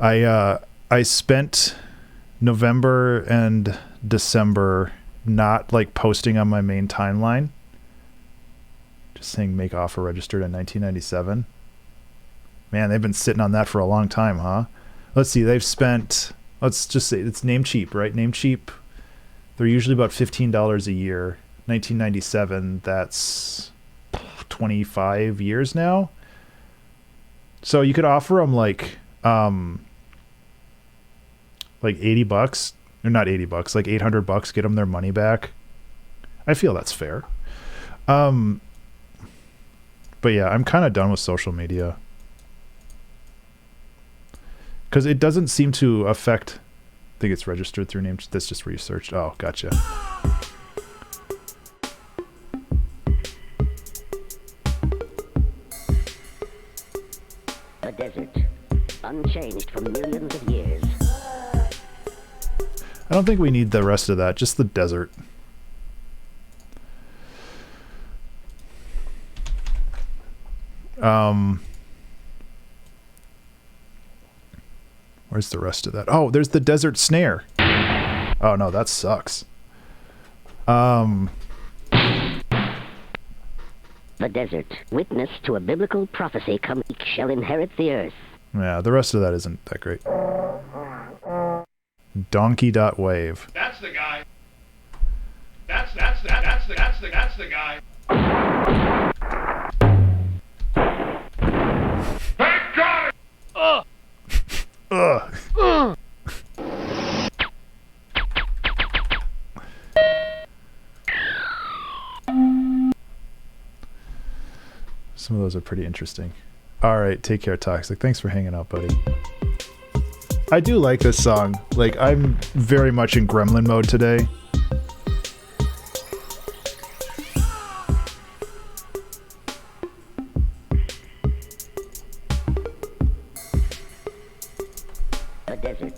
I spent November and December not like posting on my main timeline, just saying make offer registered in 1997. Man, they've been sitting on that for a long time, huh? Let's see, they've spent, let's just say it's Namecheap, right? Namecheap, they're usually about $15 a year. 1997, that's 25 years now. So you could offer them like $80, or not $80, like $800, get them their money back. I feel that's fair. But yeah, I'm kind of done with social media because it doesn't seem to affect. I think it's registered through name. That's just where you searched. Oh, gotcha. The desert, unchanged for millions of years. I don't think we need the rest of that, just the desert. Where's the rest of that? Oh, there's the desert snare. Oh no, that sucks. The desert, witness to a biblical prophecy, Komplete shall inherit the earth. Yeah, the rest of that isn't that great. Donkey.wave. That's the guy. That's the guy. Thank God! Ugh. Some of those are pretty interesting. All right, take care, Toxic. Thanks for hanging out, buddy. I do like this song. Like, I'm very much in gremlin mode today. The desert.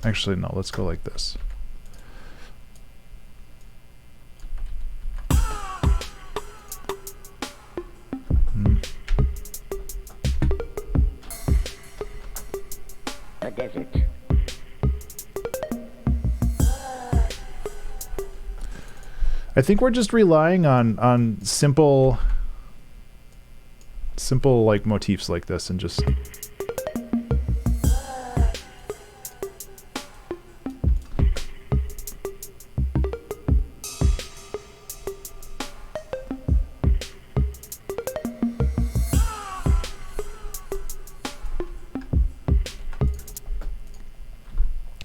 Actually, no, let's go like this. The desert. I think we're just relying on simple like motifs like this and just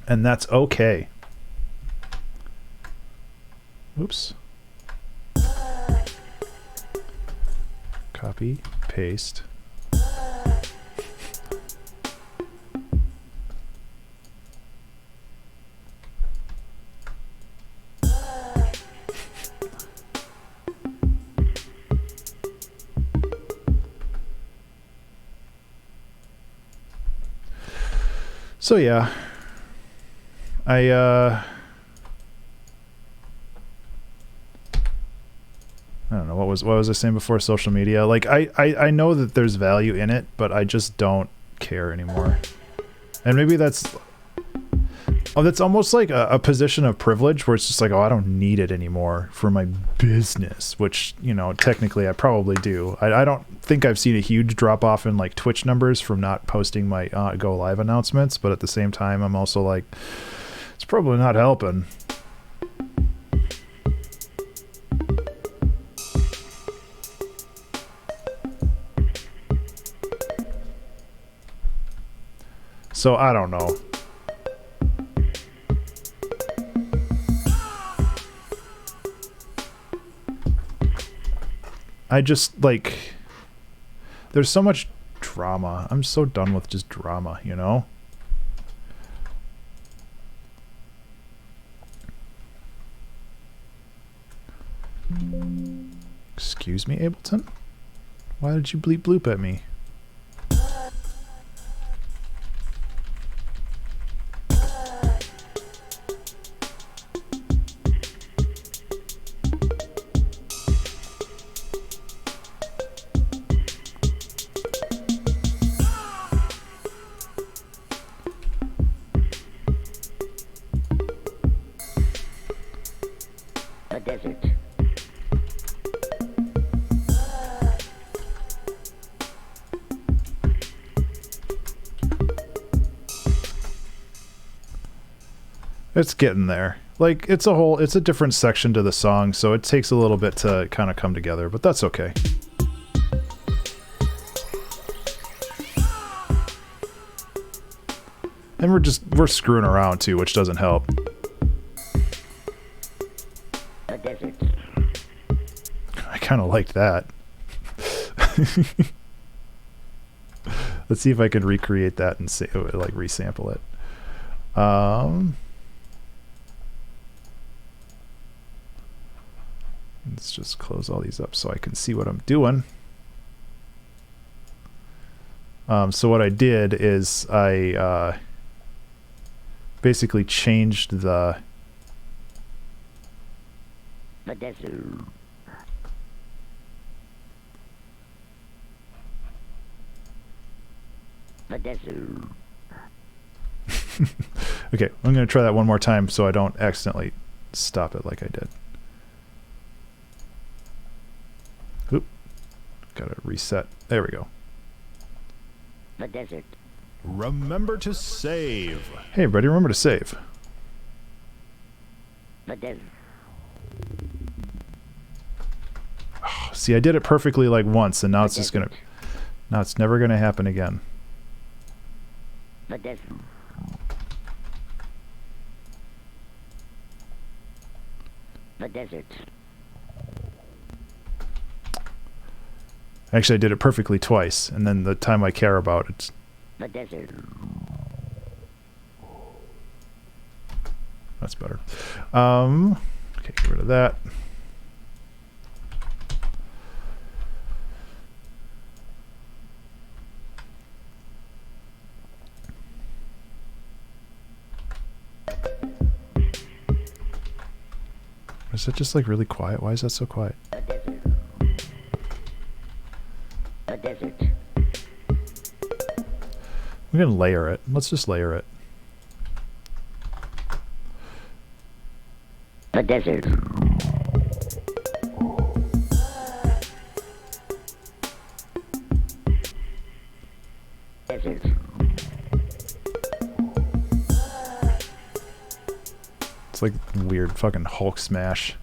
and that's okay. Oops. Copy, paste. So yeah, I don't know, what was I saying before social media? Like I know that there's value in it, but I just don't care anymore. And maybe that's Oh, that's almost like a position of privilege where it's just like, oh, I don't need it anymore for my business, which, you know, technically I probably do. I don't think I've seen a huge drop off in like Twitch numbers from not posting my Go Live announcements, but at the same time, I'm also like, it's probably not helping. So I don't know. I just, like, there's so much drama. I'm so done with just drama, you know? Excuse me, Ableton? Why did you bleep bloop at me? The desert. It's getting there. Like, it's a different section to the song, so it takes a little bit to kind of come together, but that's okay. And we're screwing around too, which doesn't help. The desert. I kind of liked that. Let's see if I can recreate that and like resample it. Let's just close all these up so I can see what I'm doing. So what I did is I basically changed the desert. The desert. Okay, I'm going to try that one more time so I don't accidentally stop it like I did. Oop. Gotta reset. There we go. The desert. Remember to save. Hey everybody, remember to save. The desert. Oh, see, I did it perfectly like once, and now it's just gonna... Now it's never gonna happen again. The desert. The desert. Actually, I did it perfectly twice, and then the time I care about, it's... The desert. That's better. Okay, get rid of that. Is it just like really quiet? Why is that so quiet? The desert. The desert. We're gonna layer it. Let's just layer it. The desert. Desert. It's like weird fucking Hulk smash.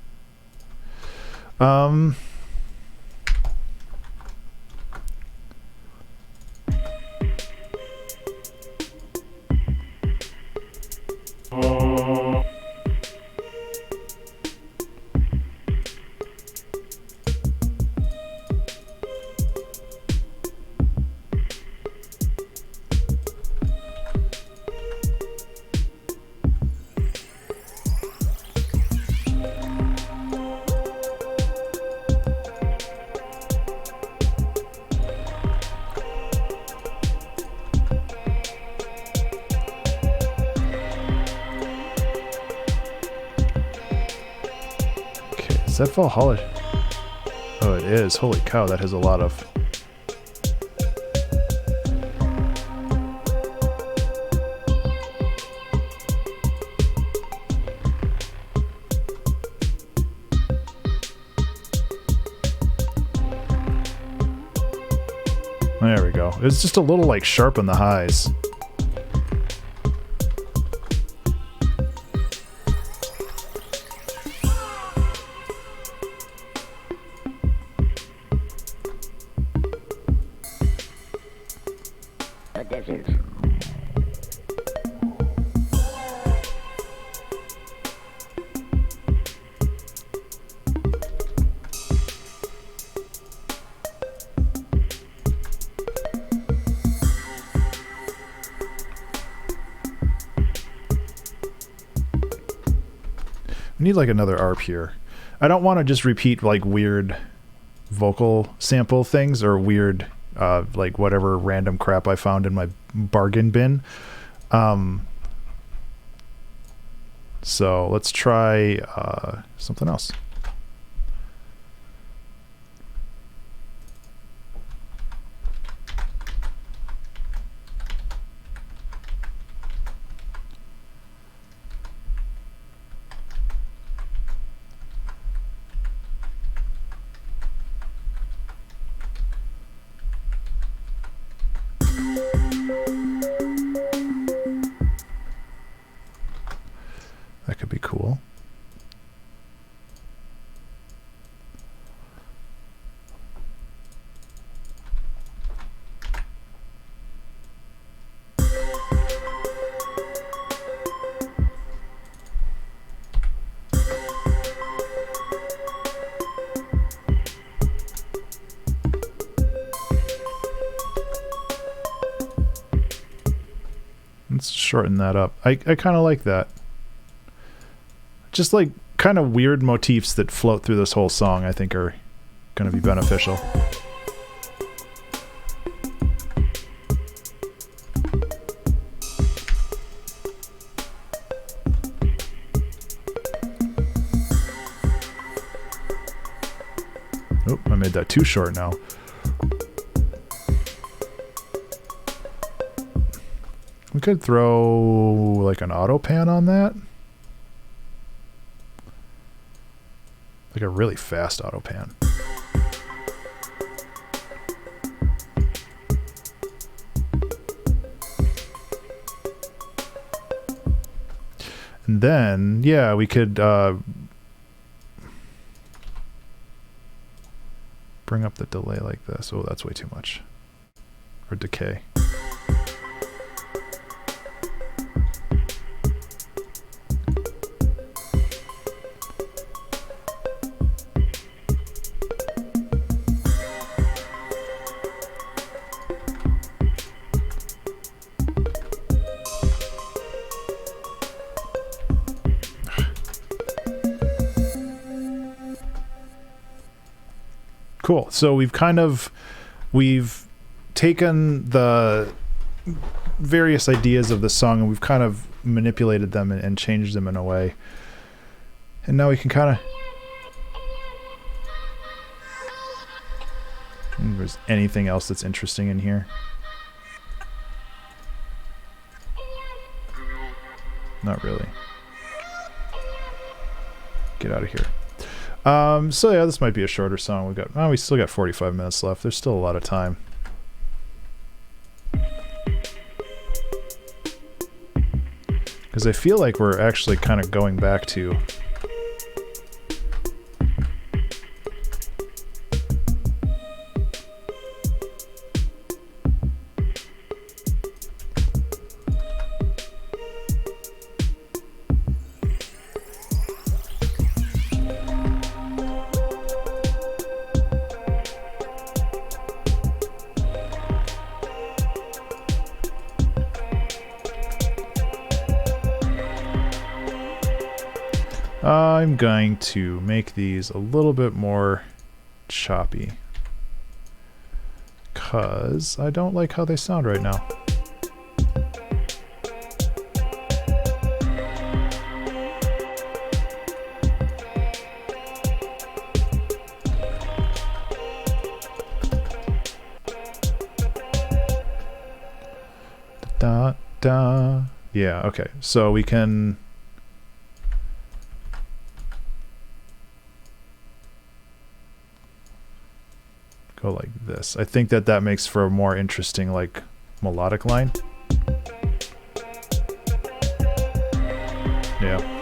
Is that Valhalla? Oh, it is. Holy cow, that has a lot of... It's just a little like sharp on the highs. The desert. We need like another ARP here. I don't want to just repeat like weird vocal sample things or weird like whatever random crap I found in my bargain bin. So let's try something else. That could be cool. Let's shorten that up. I kind of like that. Just like kind of weird motifs that float through this whole song, I think are going to be beneficial. Oh, I made that too short now. We could throw like an auto pan on that. Like a really fast auto pan. And then, yeah, we could bring up the delay like this. Oh, that's way too much. Or decay. Cool. So we've taken the various ideas of the song and we've kind of manipulated them and changed them in a way. And now we can kind of... If there's anything else that's interesting in here. Not really. Get out of here. So yeah, this might be a shorter song. We still got 45 minutes left. There's still a lot of time. Because I feel like we're actually kind of going back to... I'm going to make these a little bit more choppy because I don't like how they sound right now. Da, da. Yeah, okay. So we can... go like this. I think that that makes for a more interesting, like, melodic line. Yeah.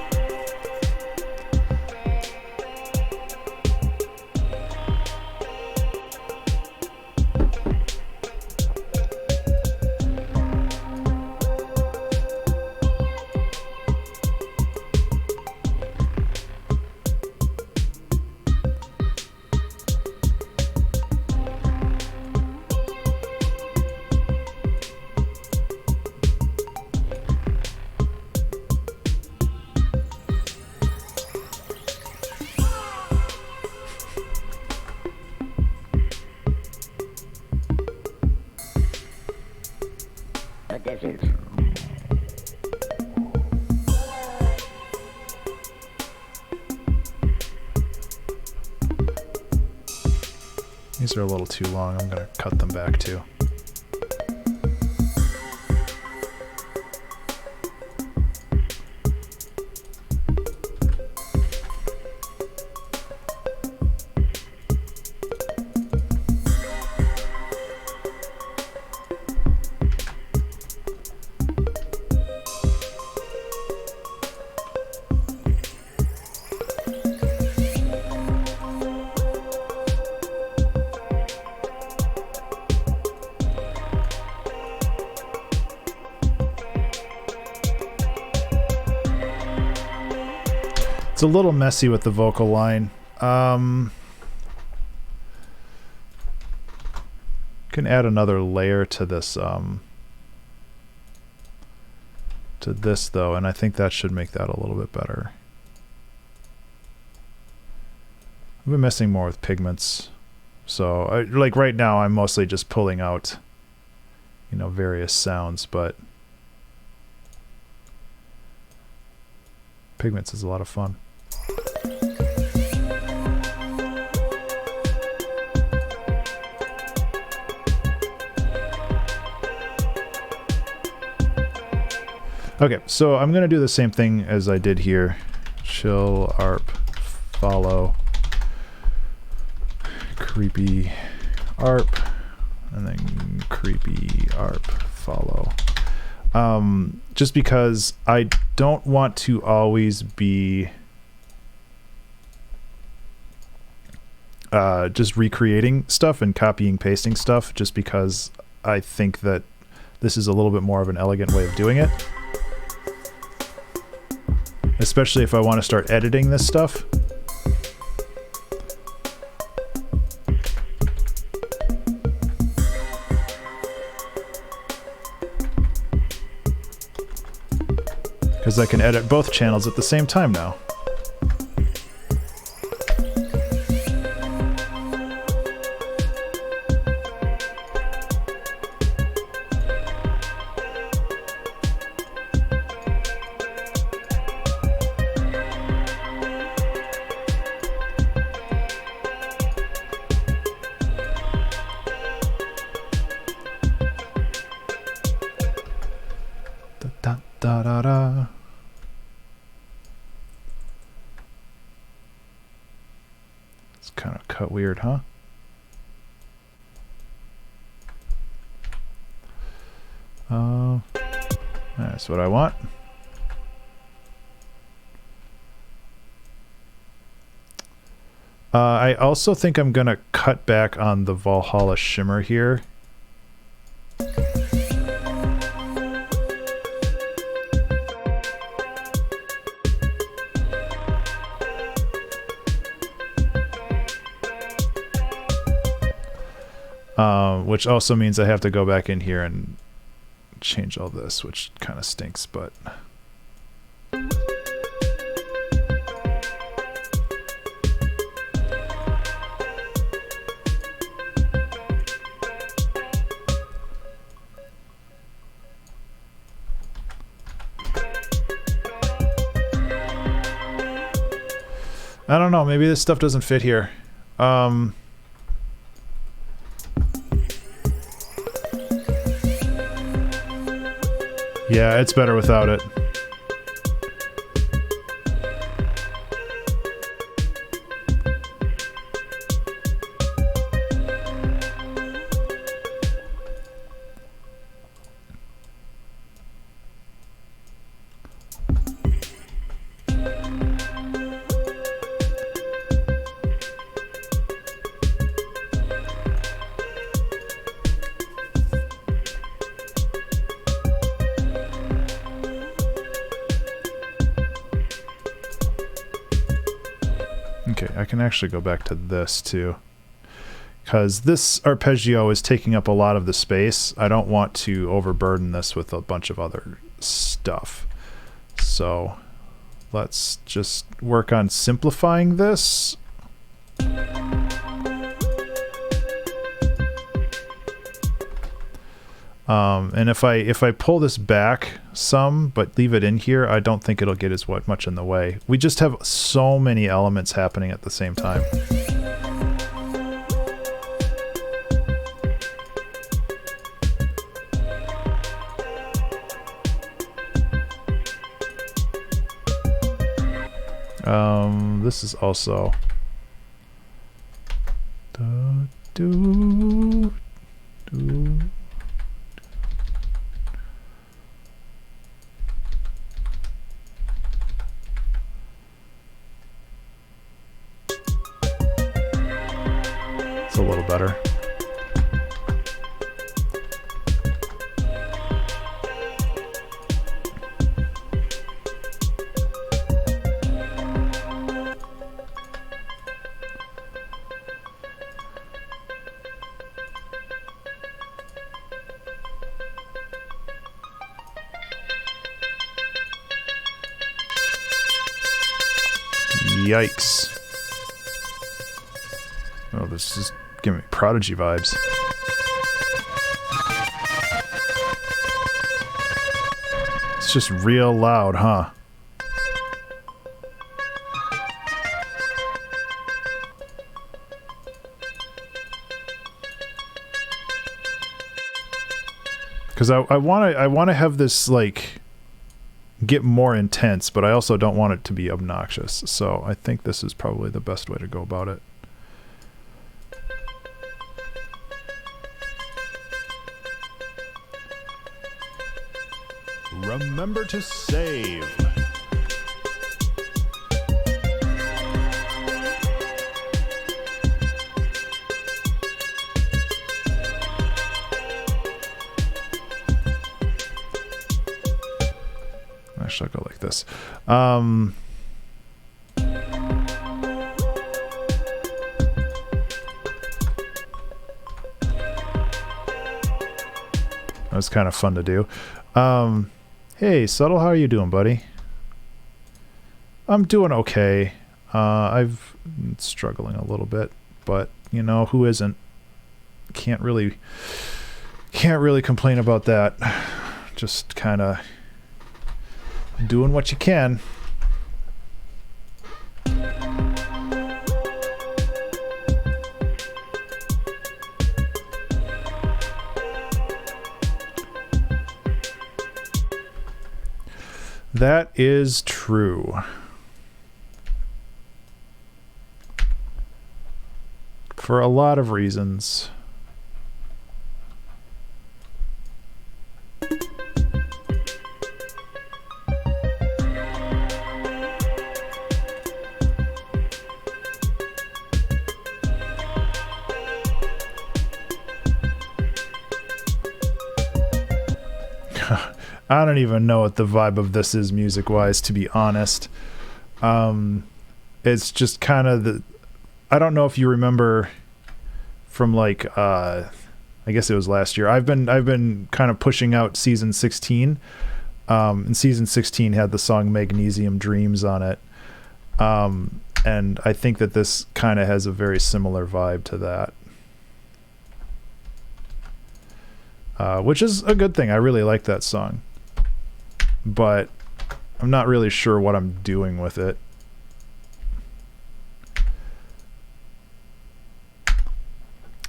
The desert. These are a little too long. I'm going to cut them back too. It's a little messy with the vocal line. Can add another layer to this though, and I think that should make that a little bit better. I've been messing more with pigments, so like right now I'm mostly just pulling out, you know, various sounds, but pigments is a lot of fun. Okay, so I'm going to do the same thing as I did here. Chill, ARP, follow, creepy, ARP, and then creepy, ARP, follow. Just because I don't want to always be just recreating stuff and copying, pasting stuff, just because I think that this is a little bit more of an elegant way of doing it. Especially if I want to start editing this stuff. Because I can edit both channels at the same time now. Da da da. It's kind of cut weird, huh? That's what I want. I also think I'm gonna cut back on the Valhalla shimmer here. Which also means I have to go back in here and change all this, which kind of stinks, but... I don't know, maybe this stuff doesn't fit here. Yeah, it's better without it. Okay, I can actually go back to this too, because this arpeggio is taking up a lot of the space. I don't want to overburden this with a bunch of other stuff. So let's just work on simplifying this. And if I pull this back some, but leave it in here, I don't think it'll get as much in the way. We just have so many elements happening at the same time. This is also it's a little better. Yikes. Oh, this is giving me Prodigy vibes. It's just real loud, huh? Because I want to have this, like, get more intense, but I also don't want it to be obnoxious. So I think this is probably the best way to go about it. Remember to save. Actually, I'll go like this. That's kind of fun to do. Hey, Subtle, how are you doing, buddy? I'm doing okay. I've been struggling a little bit, but you know, who isn't? Can't really complain about that. Just kind of doing what you can. That is true. For a lot of reasons. I don't even know what the vibe of this is music-wise, to be honest. It's just kind of the... I don't know if you remember from, like, I guess it was last year. I've been kind of pushing out season 16. And season 16 had the song Magnesium Dreams on it. And I think that this kind of has a very similar vibe to that. Which is a good thing. I really like that song. But I'm not really sure what I'm doing with it.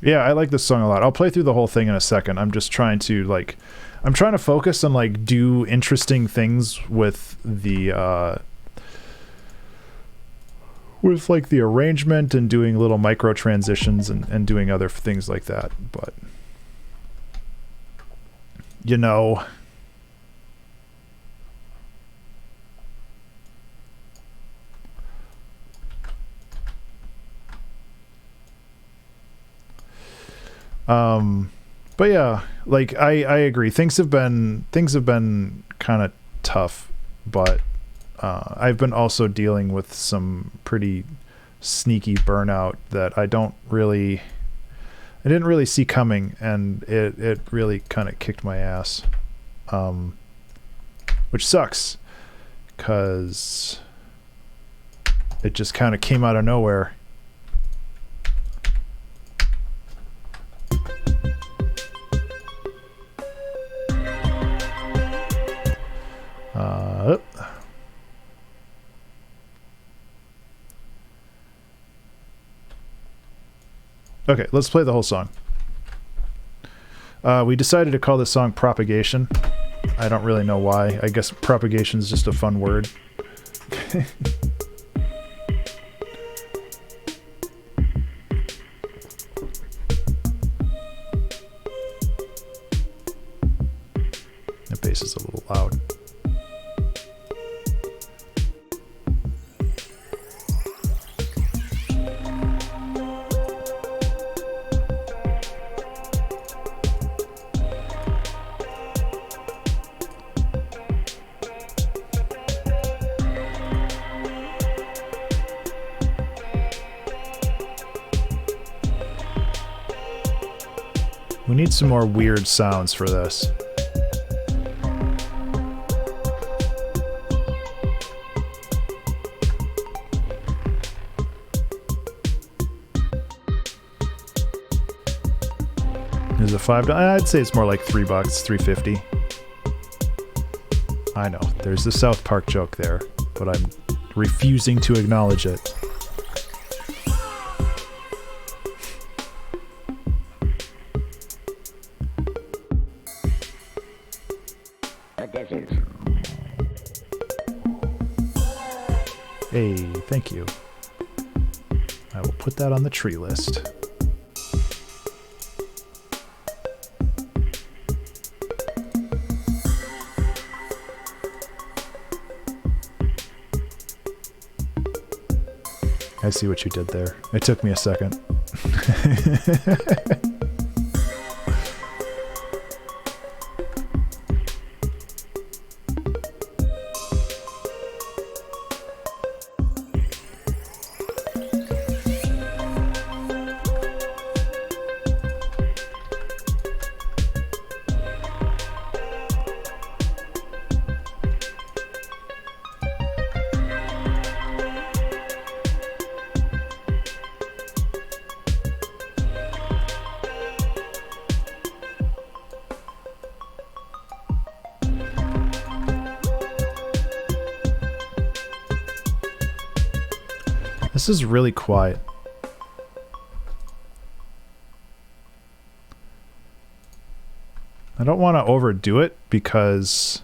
Yeah, I like this song a lot. I'll play through the whole thing in a second. I'm just trying to, like, I'm trying to focus and, like, do interesting things with the with, like, the arrangement and doing little micro transitions and doing other things like that. But you know, but yeah, like I agree. Things have been kind of tough, but I've been also dealing with some pretty sneaky burnout that I didn't really see coming, and it really kind of kicked my ass, which sucks because it just kind of came out of nowhere. Okay, let's play the whole song. We decided to call this song Propagation. I don't really know why. I guess propagation is just a fun word. The bass is a little loud. We need some more weird sounds for this. Is it $5? I'd say it's more like $3, $3.50. I know, there's the South Park joke there, but I'm refusing to acknowledge it. Hey, thank you. I will put that on the tree list. I see what you did there. It took me a second. This is really quiet. I don't want to overdo it because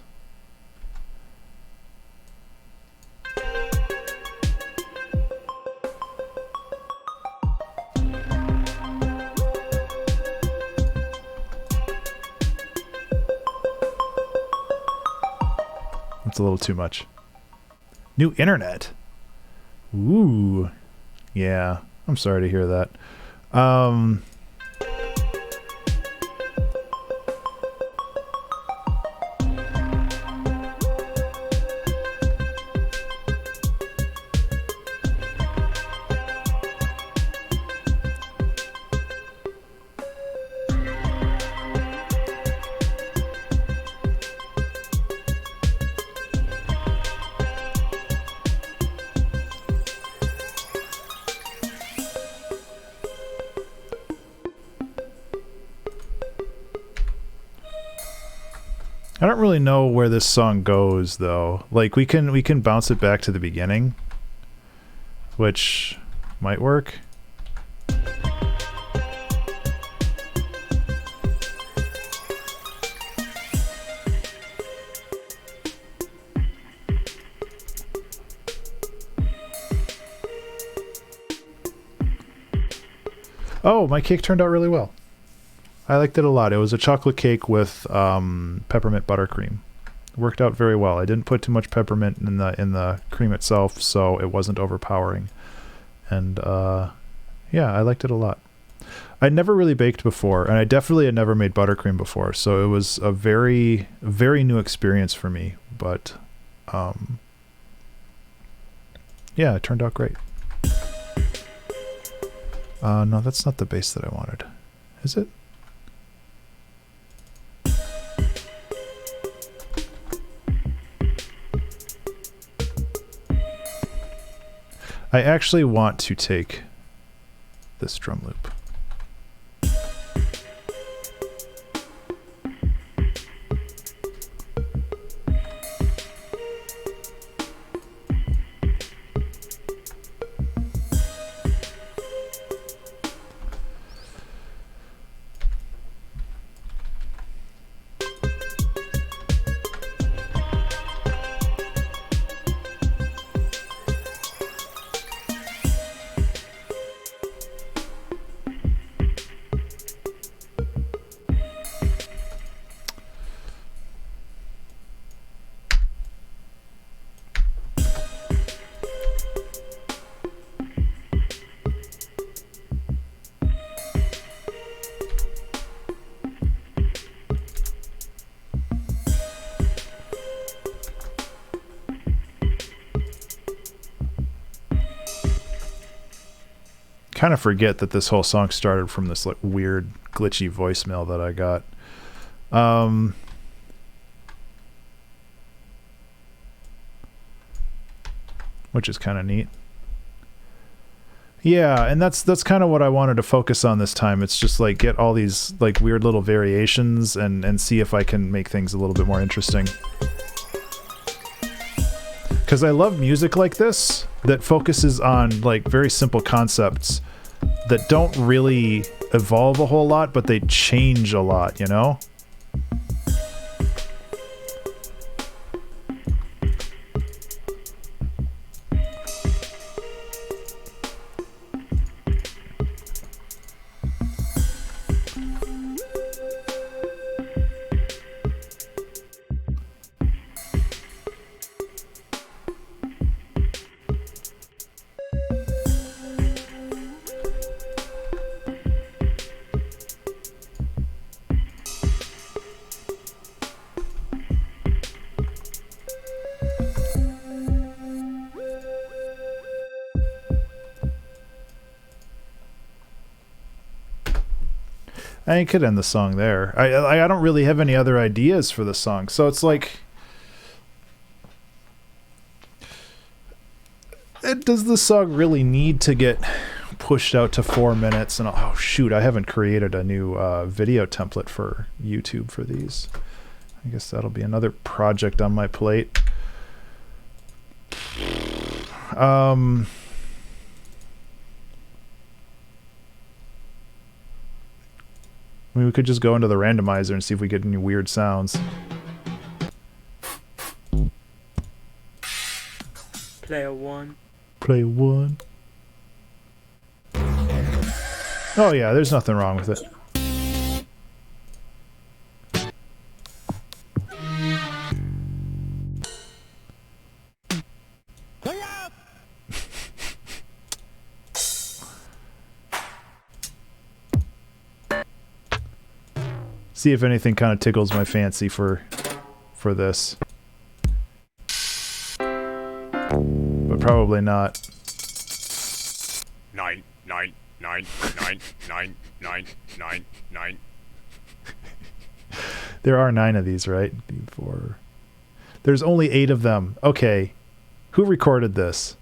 it's a little too much. New internet. Ooh, yeah, I'm sorry to hear that. I don't really know where this song goes though. Like we can bounce it back to the beginning, which might work. Oh, my cake turned out really well. I liked it a lot. It was a chocolate cake with peppermint buttercream. It worked out very well. I didn't put too much peppermint in the cream itself, so it wasn't overpowering. And yeah, I liked it a lot. I'd never really baked before, and I definitely had never made buttercream before, so it was a very, very new experience for me. But yeah, it turned out great. No, that's not the bass that I wanted. Is it? I actually want to take this drum loop. Kind of forget that this whole song started from this like weird glitchy voicemail that I got. Which is kind of neat. Yeah, and that's kind of what I wanted to focus on this time. It's just like get all these like weird little variations and see if I can make things a little bit more interesting. Because I love music like this that focuses on like very simple concepts that don't really evolve a whole lot, but they change a lot, you know? I could end the song there. I don't really have any other ideas for the song, so it's like, does the song really need to get pushed out to 4 minutes? And oh shoot, I haven't created a new video template for YouTube for these. I guess that'll be another project on my plate. I mean, we could just go into the randomizer and see if we get any weird sounds. Player one. Player one. Oh yeah, there's nothing wrong with it. See if anything kind of tickles my fancy for this. But probably not. 9, 9, 9, 9, 9, 9, 9, 9. There are 9 of these, right? 4. There's only 8 of them. Okay. Who recorded this?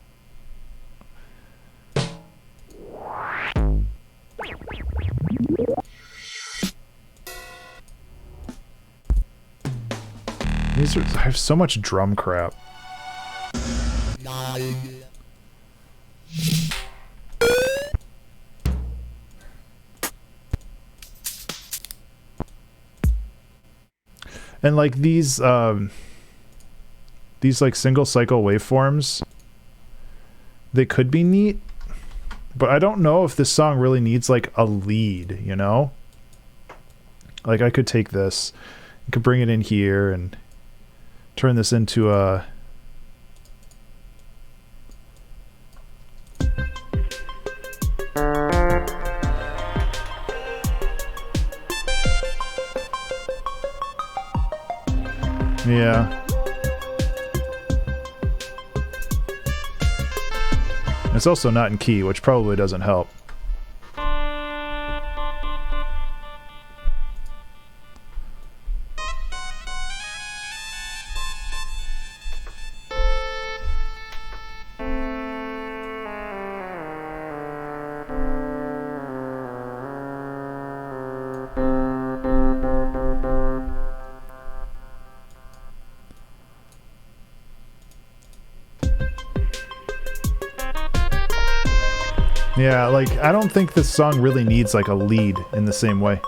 I have so much drum crap. And like these like single cycle waveforms, they could be neat, but I don't know if this song really needs like a lead, you know? Like I could take this, I could bring it in here and turn this into a yeah. It's also not in key, which probably doesn't help. Yeah, like, I don't think this song really needs, like, a lead in the same way.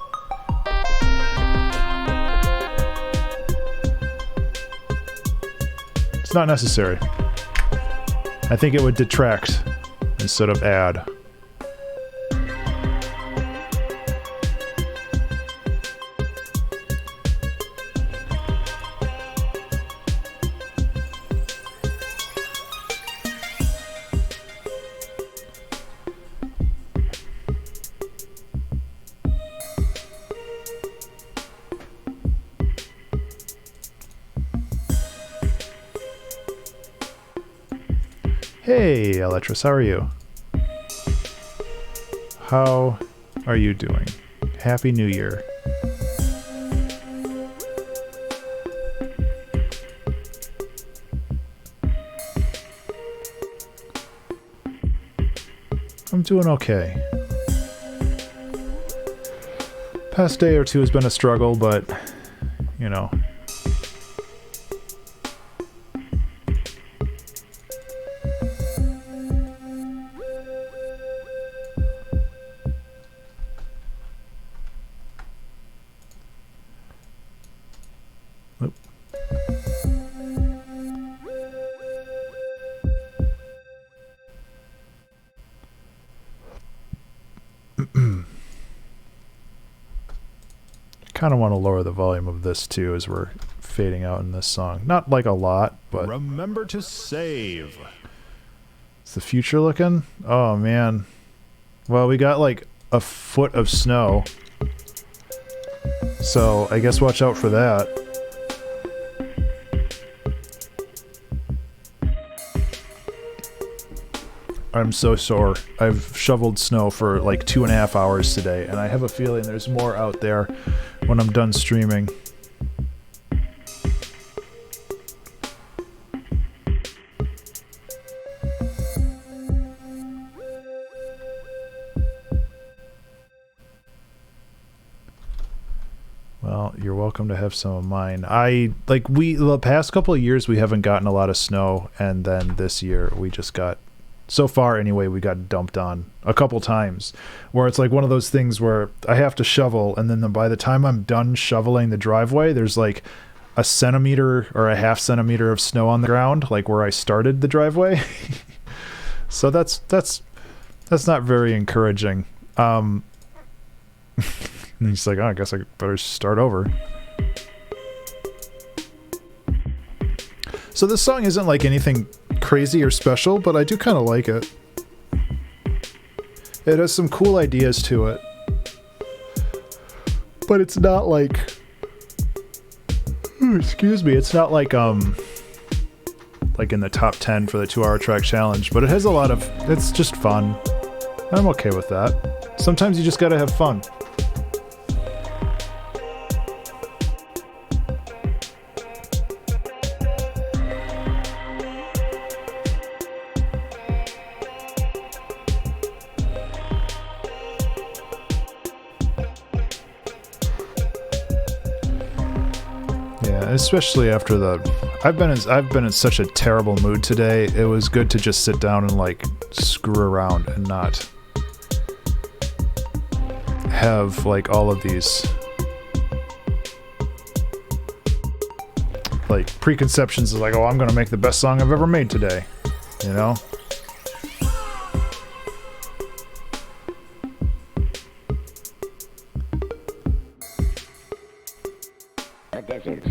It's not necessary. I think it would detract instead of add. Hey, Eletris, how are you? How are you doing? Happy New Year. I'm doing okay. Past day or two has been a struggle, but, you know. Kind of want to lower the volume of this too as we're fading out in this song. Not like a lot, but Remember to save. is the future looking? Oh man. Well, we got like a foot of snow. So I guess watch out for that. I'm so sore. I've shoveled snow for like 2.5 hours today, and I have a feeling there's more out there when I'm done streaming. Well, you're welcome to have some of mine. The past couple of years we haven't gotten a lot of snow, and then this year we just got, so far anyway, we got dumped on a couple times, where it's like one of those things where I have to shovel, and then by the time I'm done shoveling the driveway, there's like a centimeter or a half centimeter of snow on the ground, like where I started the driveway. So that's not very encouraging. And he's like, oh, I guess I better start over. So this song isn't like anything crazy or special, but I do kind of like it. It has some cool ideas to it. But it's not like... excuse me, it's not like in the top 10 for the 2-hour track challenge, but it has a lot of... it's just fun. I'm okay with that. Sometimes you just gotta have fun. Especially after I've been in such a terrible mood today. It was good to just sit down and like screw around and not have like all of these like preconceptions of like, oh, I'm gonna make the best song I've ever made today, you know? The desert.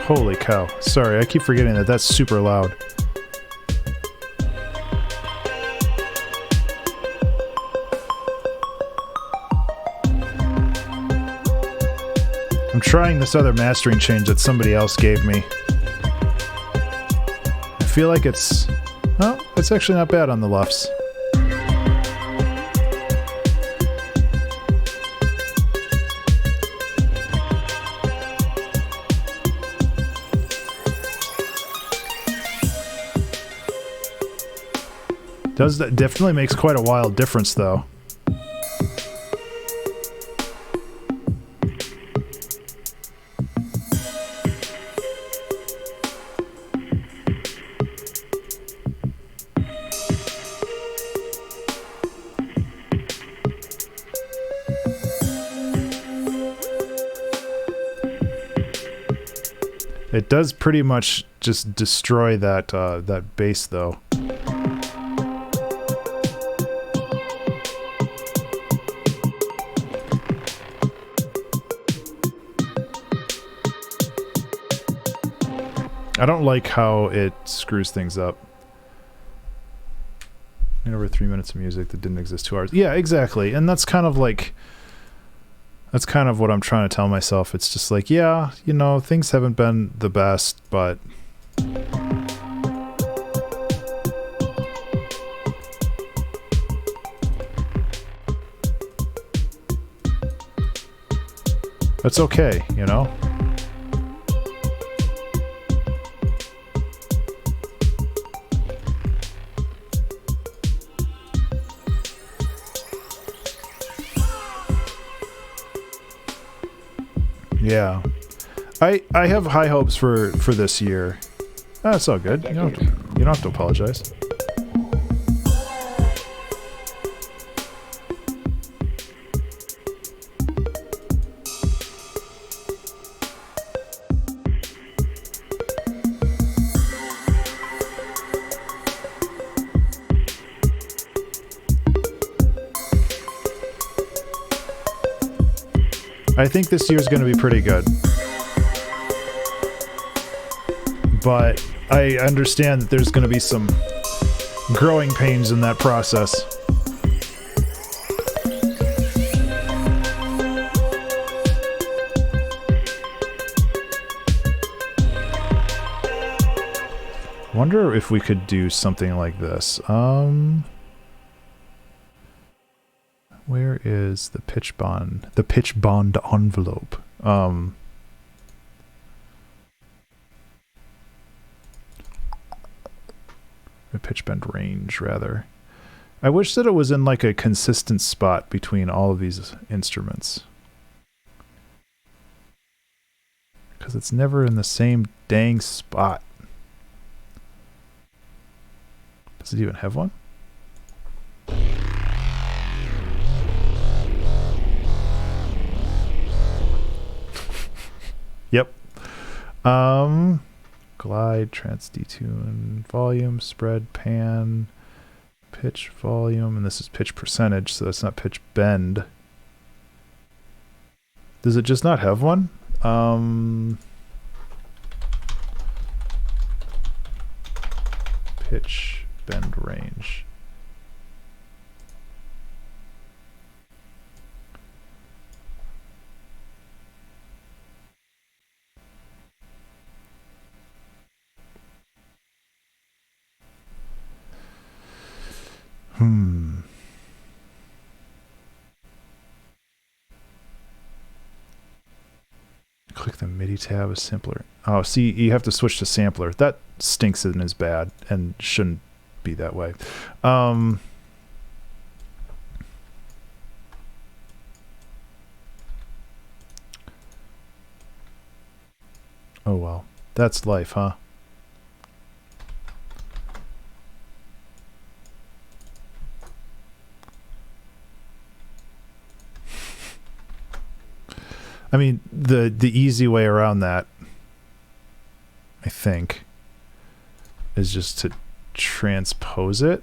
Holy cow. Sorry, I keep forgetting that that's super loud. trying this other mastering change that somebody else gave me. I feel like it's... well, it's actually not bad on the LUFS. That definitely makes quite a wild difference, though. It does pretty much just destroy that that bass, though. I don't like how it screws things up. And over 3 minutes of music that didn't exist 2 hours. Yeah, exactly. And that's kind of like... that's kind of what I'm trying to tell myself. It's just like, yeah, you know, things haven't been the best, but... that's okay, you know? Yeah, I have high hopes for this year. That's all good. You don't have to apologize. I think this year's going to be pretty good. But I understand that there's going to be some growing pains in that process. Wonder if we could do something like this. Where is the pitch bond? The pitch bond envelope. The pitch bend range, rather. I wish that it was in like a consistent spot between all of these instruments. Because it's never in the same dang spot. Does it even have one? Yep. Glide, trans detune, volume, spread, pan, pitch, volume, and this is pitch percentage, so that's not pitch bend. Does it just not have one? Pitch bend range. Click the MIDI tab as sampler. Oh, see, you have to switch to sampler. That stinks and is bad and shouldn't be that way. Oh well. That's life, huh? I mean, the easy way around that, I think, is just to transpose it.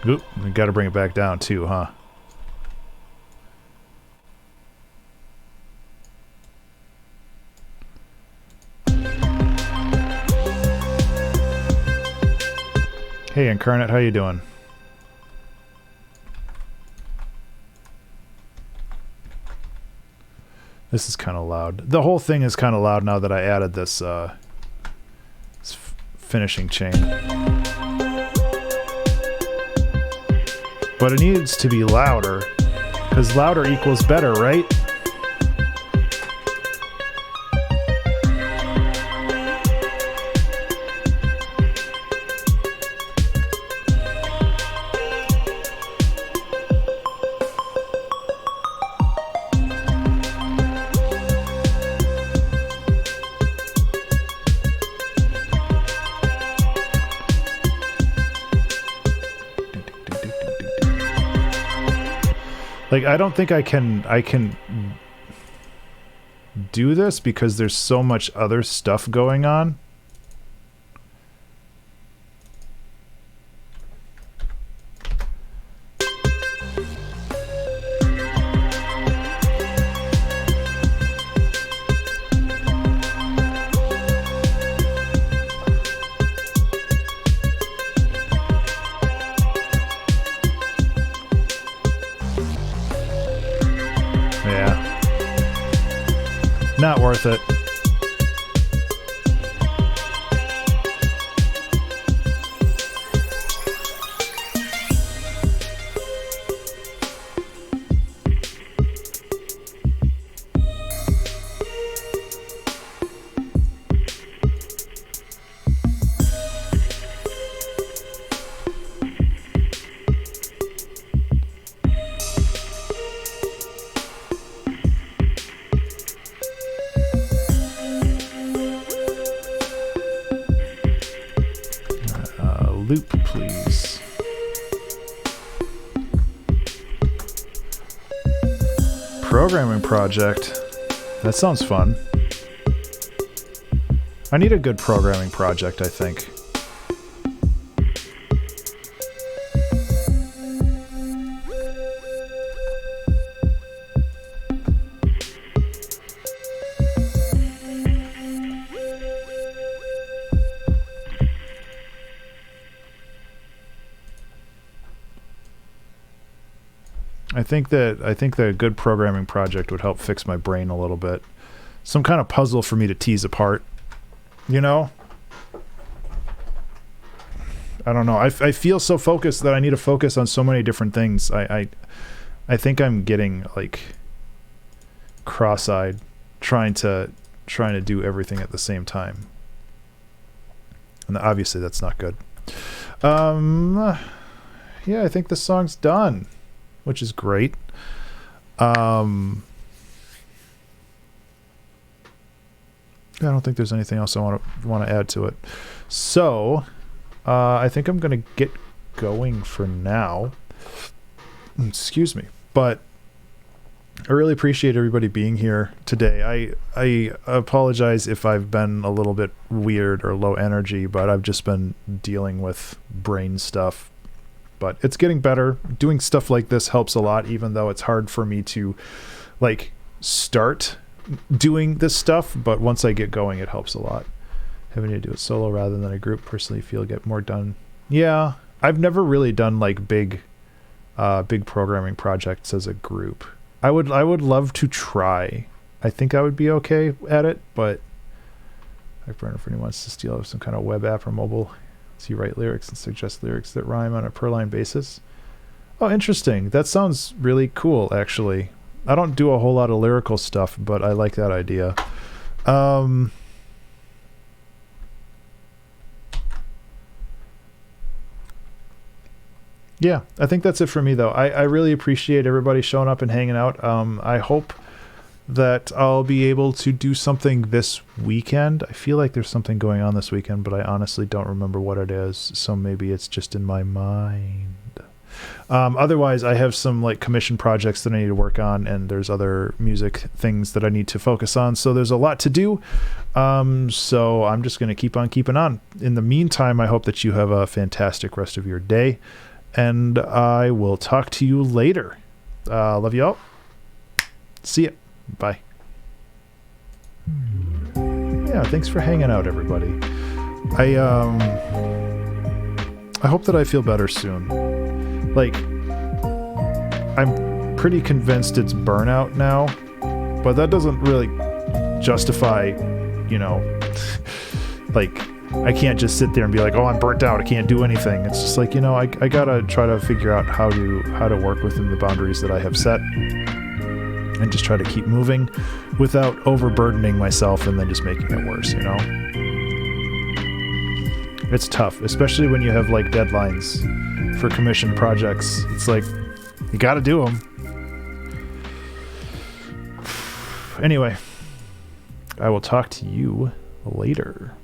Oop, we got to bring it back down too, huh? Hey, Incarnate, how you doing? This is kind of loud. The whole thing is kind of loud now that I added this, finishing chain. But it needs to be louder, because louder equals better, right? Like, I don't think I can do this because there's so much other stuff going on. Not worth it. Loop, please. Programming project. That sounds fun. I need a good programming project, I think. I think that a good programming project would help fix my brain a little bit. Some kind of puzzle for me to tease apart. You know? I don't know. I feel so focused that I need to focus on so many different things. I think I'm getting like cross-eyed trying to do everything at the same time. And obviously that's not good. Yeah, I think the song's done, which is great. I don't think there's anything else I want to add to it. So, I think I'm going to get going for now. Excuse me. But I really appreciate everybody being here today. I apologize if I've been a little bit weird or low energy, but I've just been dealing with brain stuff. But it's getting better. Doing stuff like this helps a lot, even though it's hard for me to like start doing this stuff. But once I get going, it helps a lot. Having to do it solo rather than a group, personally feel get more done. Yeah, I've never really done like big programming projects as a group. I would love to try. I think I would be okay at it, but if anyone wants to steal some kind of web app or mobile, so you write lyrics and suggest lyrics that rhyme on a per line basis. Oh, interesting. That sounds really cool, actually. I don't do a whole lot of lyrical stuff, but I like that idea. Yeah, I think that's it for me, though. I really appreciate everybody showing up and hanging out. I hope that I'll be able to do something this weekend. I feel like there's something going on this weekend, but I honestly don't remember what it is, so maybe it's just in my mind. Otherwise, I have some like commission projects that I need to work on, and there's other music things that I need to focus on, so there's a lot to do. So I'm just going to keep on keeping on. In the meantime, I hope that you have a fantastic rest of your day, and I will talk to you later. Love you all. See ya. Bye. Yeah, thanks for hanging out, everybody. I hope that I feel better soon. Like, I'm pretty convinced it's burnout now, but that doesn't really justify, you know, like, I can't just sit there and be like, oh, I'm burnt out, I can't do anything. It's just like, you know, I gotta try to figure out how to work within the boundaries that I have set and just try to keep moving without overburdening myself and then just making it worse, you know? It's tough, especially when you have like deadlines for commissioned projects. It's like, you gotta do them. Anyway, I will talk to you later.